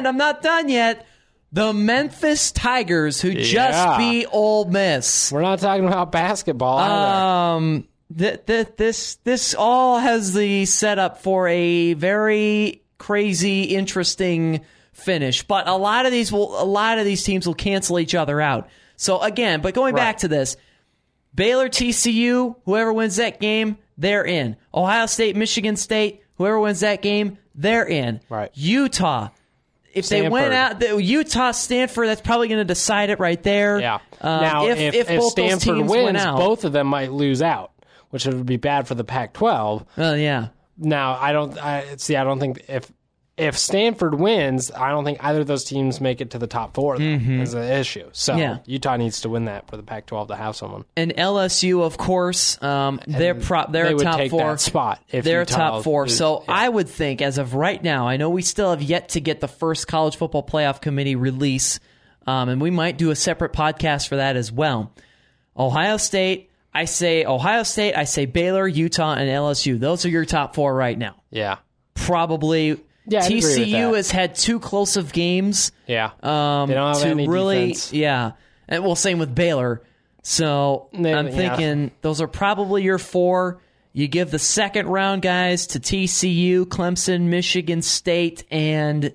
I'm not done yet. The Memphis Tigers, who just beat Ole Miss.
We're not talking about basketball either.
This all has the setup for a very crazy, interesting finish. But a lot of these teams will cancel each other out. So again, but going back to this, Baylor, TCU, whoever wins that game, they're in. Ohio State, Michigan State, whoever wins that game, they're in.
Right.
Utah. If Stanford. They went out, Utah, Stanford, that's probably going to decide it right there.
Yeah. Now, if both
Stanford
those teams
wins,
win out, both of them might lose out, which would be bad for the Pac-12.
Yeah.
Now, I don't think if Stanford wins, I don't think either of those teams make it to the top four. Is an issue. So Utah needs to win that for the Pac-12 to have someone.
And LSU, of course, they're a top four
that spot. If
they're
Utah
top four.
loses,
So I would think, as of right now, I know we still have yet to get the first college football playoff committee release, and we might do a separate podcast for that as well. Ohio State, I say Baylor, Utah, and LSU. Those are your top four right now.
Yeah.
Probably.
Yeah,
TCU has had too close of games.
Yeah. They don't have any defense.
Yeah. And same with Baylor. So I'm thinking those are probably your four. You give the second round guys to TCU, Clemson, Michigan State, and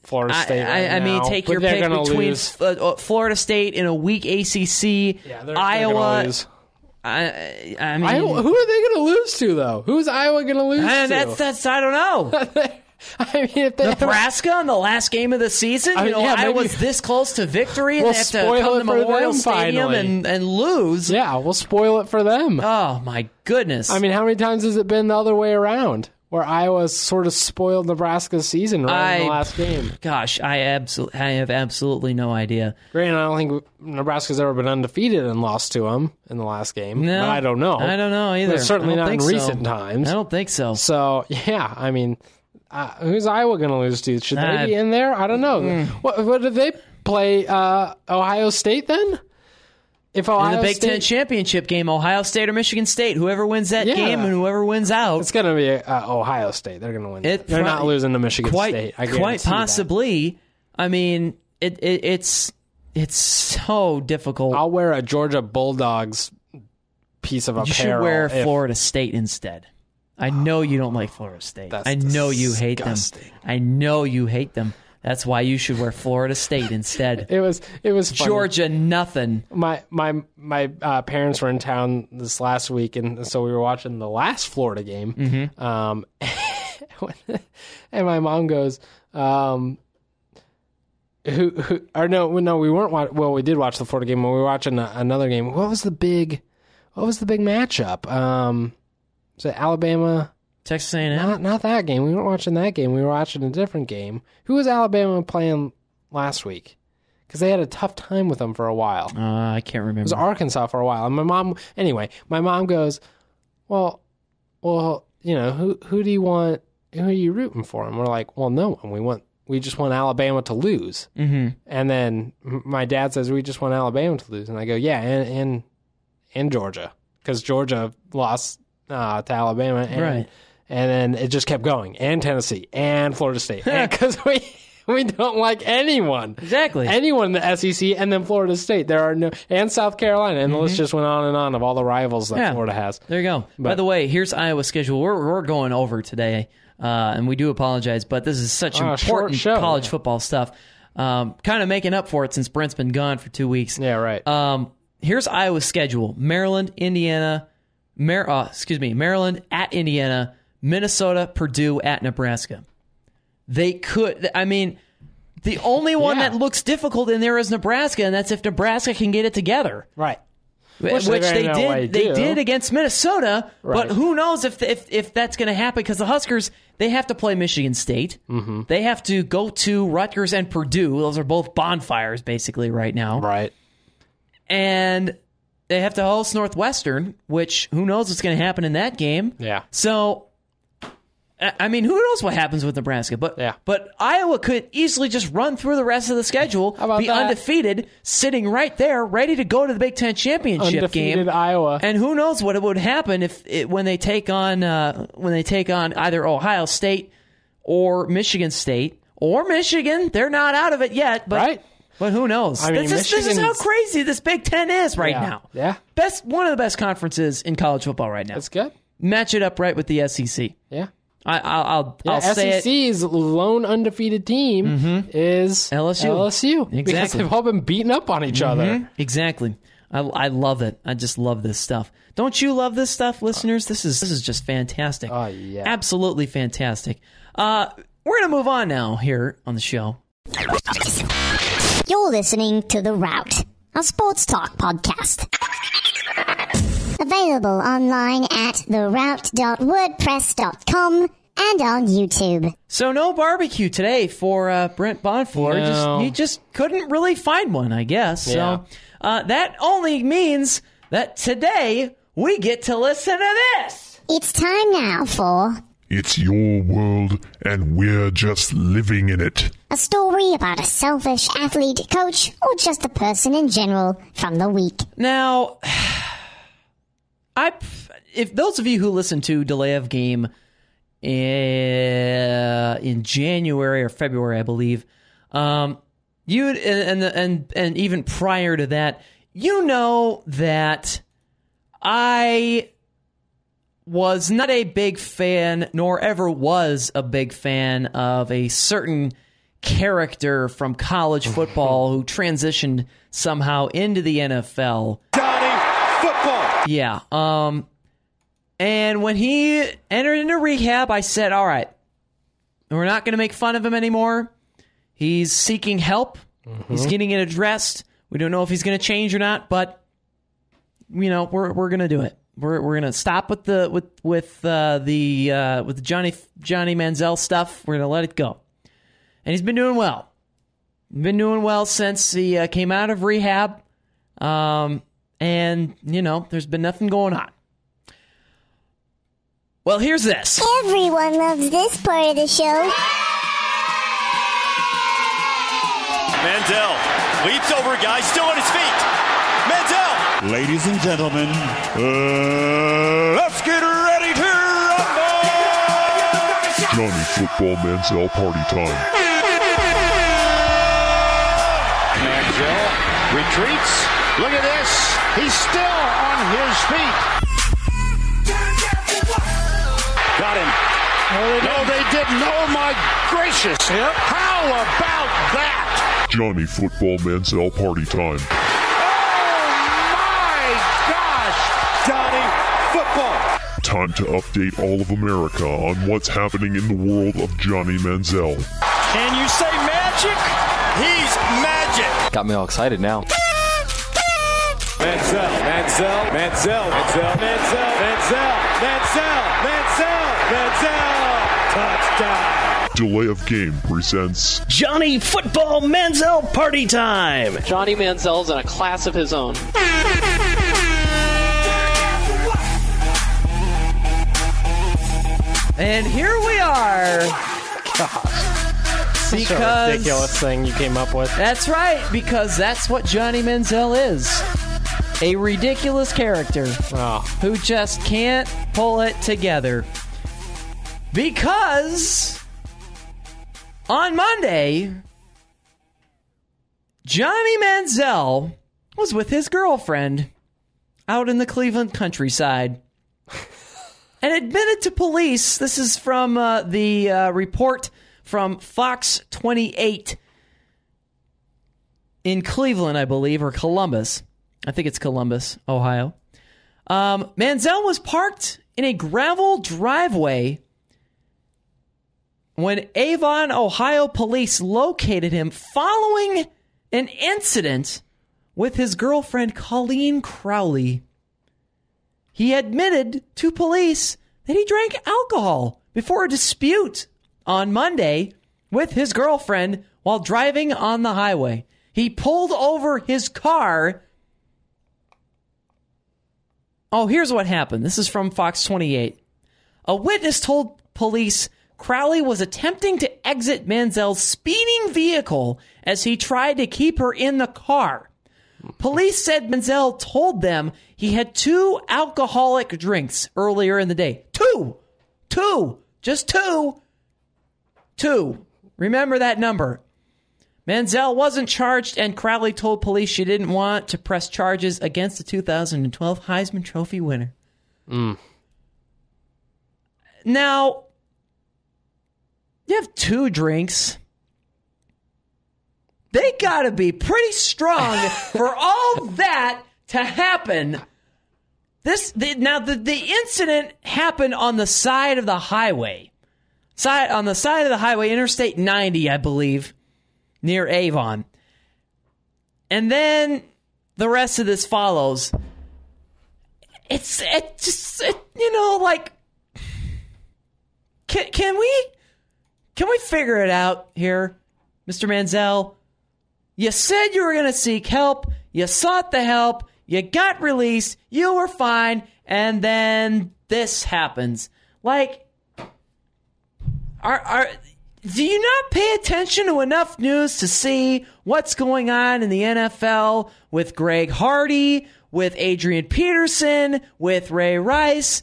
Florida State.
I mean, take your pick between Florida State in a weak ACC, Iowa. I mean,
Iowa, who are they going to lose to, though? Who's Iowa going to lose to?
That's I don't know.
I mean, if they
Nebraska in the last game of the season, Iowa's this close to victory, and they have to come to Memorial Stadium and lose.
Yeah, we'll spoil it for them.
Oh, my goodness.
I mean, how many times has it been the other way around? Where Iowa's sort of spoiled Nebraska's season in the last game.
Gosh, I have absolutely no idea.
Granted, I don't think Nebraska's ever been undefeated and lost to them in the last game.
No,
but I don't know.
I don't know either.
But certainly not in recent times.
I don't think so.
So, yeah, I mean, Who's Iowa going to lose to? Should they be in there? I don't know. What did they play? Ohio State then? If Ohio
in the Big
State...
Ten championship game, Ohio State or Michigan State, whoever wins that game and whoever wins out,
it's going to be Ohio State. They're going to win. They're not losing to Michigan State.
Quite possibly.
That.
I mean, it's so difficult.
I'll wear a Georgia Bulldogs piece of apparel.
You should wear Florida State instead. I know you don't like Florida State. I know you hate them. I know you hate them. That's why you should wear Florida State instead.
It was funny.
Georgia, nothing.
My parents were in town this last week, and so we were watching the last Florida game.
Mm-hmm.
And my mom goes, we weren't. Well, we did watch the Florida game, but we were watching another game. What was the big matchup? Was it Alabama?
Texas A&M?
Not that game. We weren't watching that game. We were watching a different game. Who was Alabama playing last week? Because they had a tough time with them for a while.
I can't remember.
It was Arkansas for a while. And my mom goes, well, who do you want? Who are you rooting for? And we're like, well, no one. We just want Alabama to lose.
Mm-hmm.
And then my dad says, we just want Alabama to lose. And I go, yeah, and Georgia. Because Georgia lost to Alabama.
Right.
And then it just kept going. And Tennessee. And Florida State. Because we don't like anyone.
Exactly.
Anyone in the SEC and then Florida State. There are no... And South Carolina. And the list just went on and on of all the rivals that Florida has.
There you go. By the way, here's Iowa's schedule. We're going over today. And we do apologize, but this is such important college football stuff. Kind of making up for it since Brent's been gone for 2 weeks.
Yeah, right.
Here's Iowa's schedule. Maryland, Indiana, Maryland at Indiana, Minnesota, Purdue at Nebraska. They could, the only one that looks difficult in there is Nebraska, and that's if Nebraska can get it together.
Right.
Which they did. They did against Minnesota, but who knows if that's going to happen? Because the Huskers, they have to play Michigan State. Mm-hmm. They have to go to Rutgers and Purdue. Those are both bonfires, basically, right now.
Right.
And they have to host Northwestern, which who knows what's going to happen in that game.
Yeah.
So, who knows what happens with Nebraska? But Iowa could easily just run through the rest of the schedule, be undefeated, sitting right there, ready to go to the Big Ten championship game.
Iowa,
and who knows what would happen when they take on either Ohio State or Michigan State or Michigan. They're not out of it yet, but
right.
But who knows? This is how crazy this Big Ten is right now.
Yeah,
one of the best conferences in college football right now.
That's good.
Match it up right with the SEC.
Yeah.
I'll say it.
SEC's lone undefeated team is LSU.
Exactly.
Because they've all been beating up on each other.
Exactly. I love it. I just love this stuff. Don't you love this stuff, listeners? This is just fantastic.
Oh, yeah.
Absolutely fantastic. We're going to move on now here on the show.
You're listening to The Route, a sports talk podcast. Available online at theroute.wordpress.com and on YouTube.
So no barbecue today for Brent Bonfleur.
No.
He just couldn't really find one, I guess.
Yeah.
So that only means that today we get to listen to this.
It's time now for...
It's your world, and we're just living in it.
A story about a selfish athlete, coach, or just a person in general from the week.
Now... if those of you who listened to Delay of Game in January or February, I believe, you and even prior to that, you know that I was not a big fan, nor ever was a big fan of a certain character from college football who transitioned somehow into the NFL. Yeah. And when he entered into rehab, I said, all right, we're not going to make fun of him anymore. He's seeking help. He's getting it addressed. We don't know if he's going to change or not, but we're going to do it. We're going to stop with the Johnny Manziel stuff. We're going to let it go. And he's been doing well. Been doing well since he came out of rehab. And, there's been nothing going on. Well, here's this.
Everyone loves this part of the show.
Manziel leaps over a guy still on his feet. Manziel!
Ladies and gentlemen, let's get ready to rumble!
Johnny Football Manziel party time.
Manziel retreats. Look at this. He's still on his feet. Got him. No, they didn't. Oh, my gracious. Yep. How about that?
Johnny Football Manziel party time.
Oh, my gosh.
Johnny Football!
Time to update all of America on what's happening in the world of Johnny Manziel.
Can you say magic? He's magic!
Got me all excited now.
Manziel, Manziel, Manziel, Manziel, Manziel, Manziel, Manziel, Manziel, Manziel, touchdown!
Delay of Game presents
Johnny Football Manziel party time.
Johnny Manziel's in a class of his own.
And here we are.
Gosh. Because a ridiculous thing you came up with.
That's right, because that's what Johnny Manziel is. A ridiculous character who just can't pull it together. Because on Monday, Johnny Manziel was with his girlfriend out in the Cleveland countryside and admitted to police. This is from the report from Fox 28 in Cleveland, I believe, or Columbus. I think it's Columbus, Ohio. Manziel was parked in a gravel driveway when Avon, Ohio police located him following an incident with his girlfriend, Colleen Crowley. He admitted to police that he drank alcohol before a dispute on Monday with his girlfriend while driving on the highway. He pulled over his car. Oh, here's what happened. This is from Fox 28. A witness told police Crowley was attempting to exit Manziel's speeding vehicle as he tried to keep her in the car. Police said Manziel told them he had 2 alcoholic drinks earlier in the day. Just two. Remember that number. Manziel wasn't charged, and Crowley told police she didn't want to press charges against the 2012 Heisman Trophy winner. Now, you have 2 drinks. They gotta be pretty strong for all that to happen. The incident happened on the side of the highway. On the side of the highway, Interstate 90, I believe, near Avon. And then the rest of this follows. Can we figure it out here, Mr. Manziel? You said you were going to seek help. You sought the help. You got released. You were fine. And then this happens. Like, do you not pay attention to enough news to see what's going on in the NFL with Greg Hardy, with Adrian Peterson, with Ray Rice?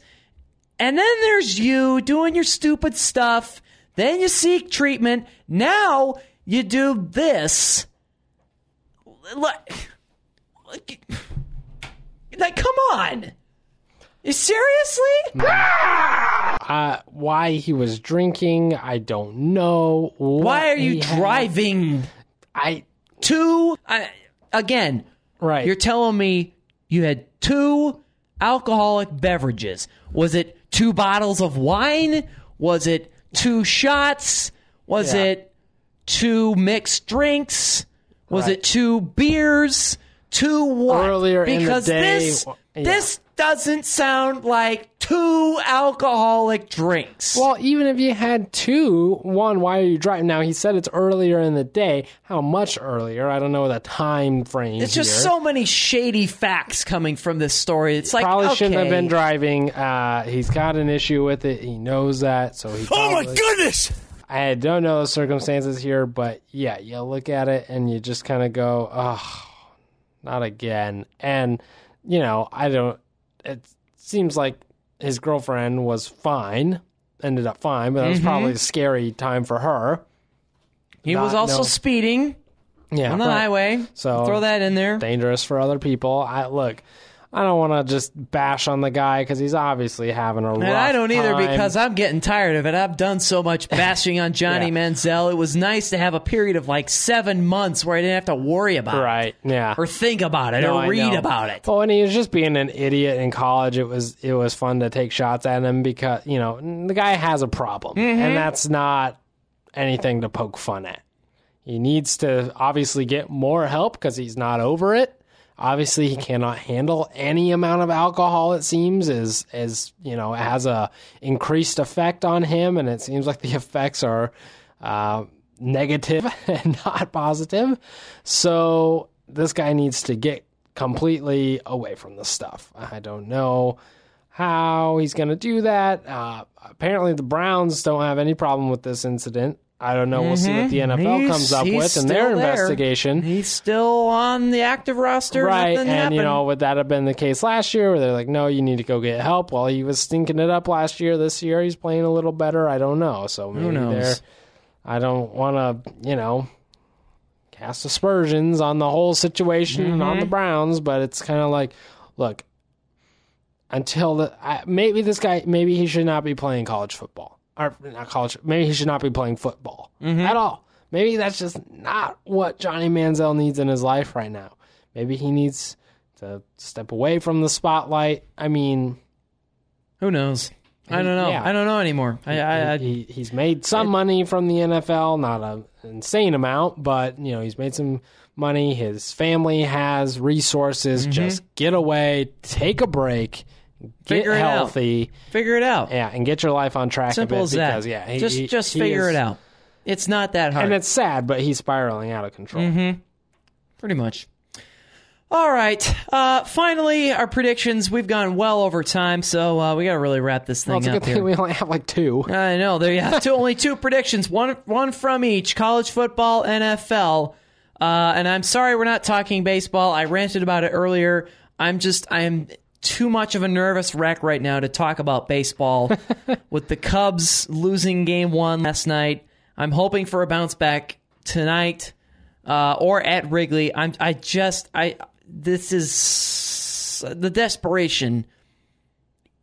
And then there's you doing your stupid stuff. Then you seek treatment. Now you do this. Like, come on. You seriously?
Why he was drinking, I don't know.
Why are you driving? Again,
right.
You're telling me you had 2 alcoholic beverages. Was it 2 bottles of wine? Was it 2 shots? Was it 2 mixed drinks? Was it 2 beers? 2 what?
Earlier
because
in the day.
This doesn't sound like 2 alcoholic drinks.
Well, even if you had 2, one, why are you driving? Now, he said it's earlier in the day. How much earlier? I don't know the time frame.
It's just so many shady facts coming from this story. It's like,
probably
okay.
shouldn't have been driving. He's got an issue with it. He knows that. So he
Oh, my goodness!
I don't know the circumstances here, but yeah, you look at it and you just kind of go, oh, not again. And, it seems like his girlfriend was fine, ended up fine, but it was probably a scary time for her.
He was also speeding on the highway. So throw that in there.
Dangerous for other people. I don't want to just bash on the guy because he's obviously having a rough time.
And I don't either because I'm getting tired of it. I've done so much bashing on Johnny Manziel. It was nice to have a period of like 7 months where I didn't have to worry about it.
Yeah.
Or think about it or read about it.
Well, and he was just being an idiot in college. It was fun to take shots at him because, the guy has a problem. And that's not anything to poke fun at. He needs to obviously get more help because he's not over it. Obviously, he cannot handle any amount of alcohol, it seems, as it has a increased effect on him, and it seems like the effects are negative and not positive. So this guy needs to get completely away from the stuff. I don't know how he's going to do that. Apparently, the Browns don't have any problem with this incident. I don't know. We'll see what the NFL comes up with in their investigation.
He's still on the active roster.
Right.
Nothing
And,
happened.
would that have been the case last year where they're like, no, you need to go get help? Well, he was stinking it up last year. This year, he's playing a little better. I don't know. So maybe
who knows?
I don't want to, cast aspersions on the whole situation and on the Browns, but it's kind of like, look, until maybe this guy, maybe he should not be playing college football. Or not college. Maybe he should not be playing football at all. Maybe that's just not what Johnny Manziel needs in his life right now. Maybe he needs to step away from the spotlight. I mean,
who knows? I don't know.
Yeah.
I don't know anymore.
He's made some money from the NFL, not an insane amount, but he's made some money. His family has resources. Just get away, take a break. Get healthy.
Figure it out.
Yeah, and get your life on track.
Simple
a bit
as that.
Because,
just figure it out. It's not that hard.
And it's sad, but he's spiraling out of control.
Pretty much. All right. Finally, our predictions. We've gone well over time, so we got to really wrap this thing up.
It's a good thing we only have like 2.
I know. Only 2 predictions. One from each. College football, NFL. And I'm sorry we're not talking baseball. I ranted about it earlier. I am too much of a nervous wreck right now to talk about baseball. With the Cubs losing game 1 last night, I'm hoping for a bounce back tonight or at Wrigley. This is the desperation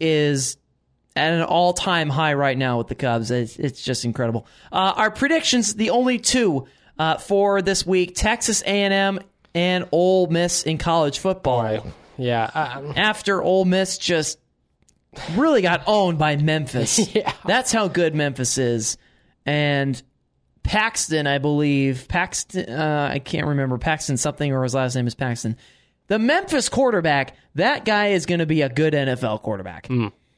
is at an all-time high right now with the Cubs. It's just incredible. Our predictions, the only 2 for this week: Texas A&M and Ole Miss in college football.
Right. Yeah.
After Ole Miss just really got owned by Memphis.
Yeah.
That's how good Memphis is. And Paxton, I believe. I can't remember. Paxton something, or his last name is Paxton. The Memphis quarterback, that guy is going to be a good NFL quarterback.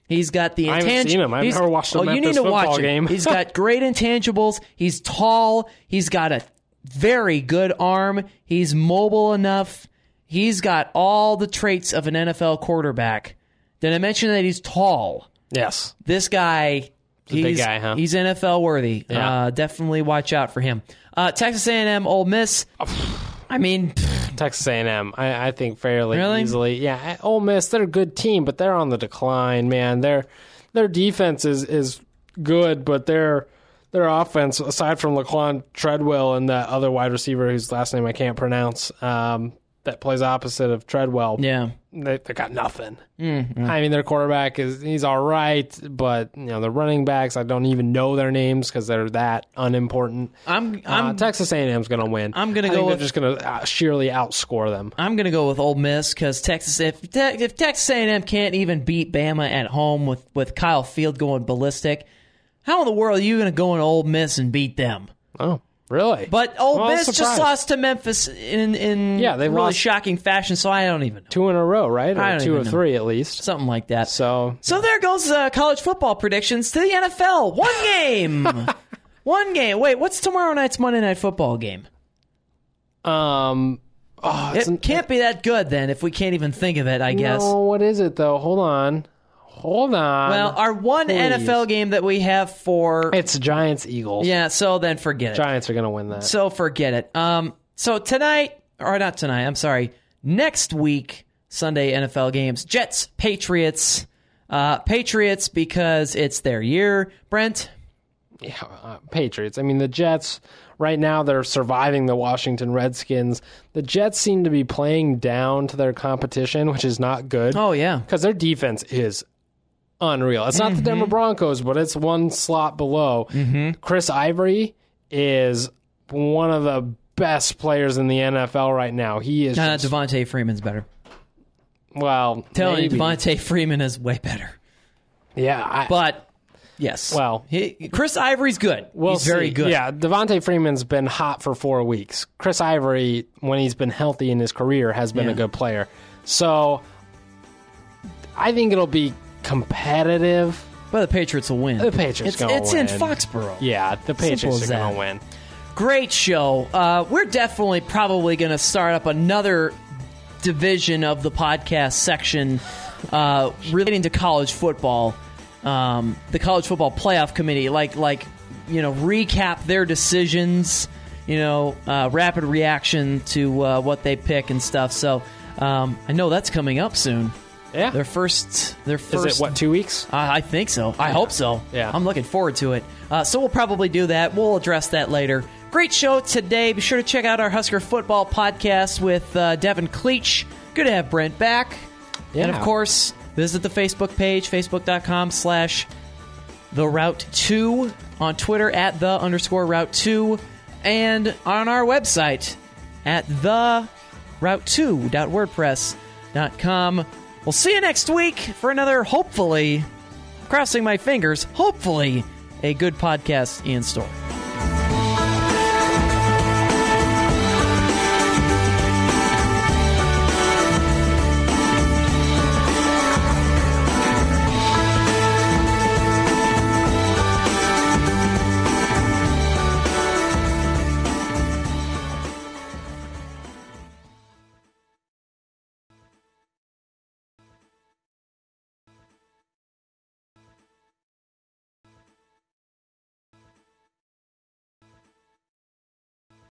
He's got the intangibles.
I haven't seen him. I've never watched a Memphis football game.
He's got great intangibles. He's tall. He's got a very good arm. He's mobile enough. He's got all the traits of an NFL quarterback. Did I mention that he's tall?
Yes.
This guy,
he's a big guy, huh?
He's NFL worthy.
Yeah.
Definitely watch out for him. Texas A&M, Ole Miss. I mean,
Texas A&M, I think fairly
Really?
easily. Yeah, Ole Miss, they're a good team, but they're on the decline, man. Their defense is good, but their offense, aside from Laquan Treadwell and that other wide receiver whose last name I can't pronounce, that plays opposite of Treadwell.
Yeah.
They got nothing. I mean, their quarterback he's all right, but the running backs, I don't even know their names because they're that unimportant. Texas A&M's going to win.
I'm going to go with
they're just going to sheerly outscore them.
I'm going to go with Ole Miss because if Texas A&M can't even beat Bama at home with Kyle Field going ballistic, how in the world are you going to go in Ole Miss and beat them?
Oh. Really?
But Ole Miss just lost to Memphis in
they
really
lost
shocking fashion, so I don't even know.
2 in a row, right? Or 2 or 3 at least.
Something like that.
So
there goes college football predictions to the NFL. One game. One game. Wait, what's tomorrow night's Monday Night Football game? It can't be that good then if we can't even think of it, I guess.
No, what is it though? Hold on.
Well, our one NFL game that we have for...
It's Giants-Eagles.
Yeah, so then forget it.
Giants are going to win that.
So forget it. So next week, Sunday NFL games, Jets, Patriots. Patriots because it's their year. Brent?
Yeah, Patriots. I mean, the Jets, right now, they're surviving the Washington Redskins. The Jets seem to be playing down to their competition, which is not good.
Oh, yeah.
Because their defense is unreal. It's not the Denver Broncos, but it's one slot below. Chris Ivory is one of the best players in the NFL right now. He is
Devontae Freeman's better.
Well,
telling you, Devontae Freeman is way better.
Yeah.
But, yes.
Well,
Chris Ivory's good. He's very good.
Yeah, Devontae Freeman's been hot for 4 weeks. Chris Ivory, when he's been healthy in his career, has been a good player. So, I think it'll be competitive.
But the Patriots will win.
The Patriots going to win.
It's in Foxborough.
Yeah, the Patriots are going to win.
Great show. We're definitely probably going to start up another division of the podcast section relating to college football. The College Football Playoff Committee, recap their decisions, rapid reaction to what they pick and stuff. So I know that's coming up soon.
Yeah.
Their first.
Is it, 2 weeks?
I think so. I hope so.
Yeah.
I'm looking forward to it. So we'll probably do that. We'll address that later. Great show today. Be sure to check out our Husker Football podcast with Devin Cleach. Good to have Brent back. Yeah. And, of course, visit the Facebook page, facebook.com/TheRoute2, on Twitter @the_Route2, and on our website at theroute2.wordpress.com. We'll see you next week for another, hopefully, crossing my fingers, hopefully, a good podcast in store.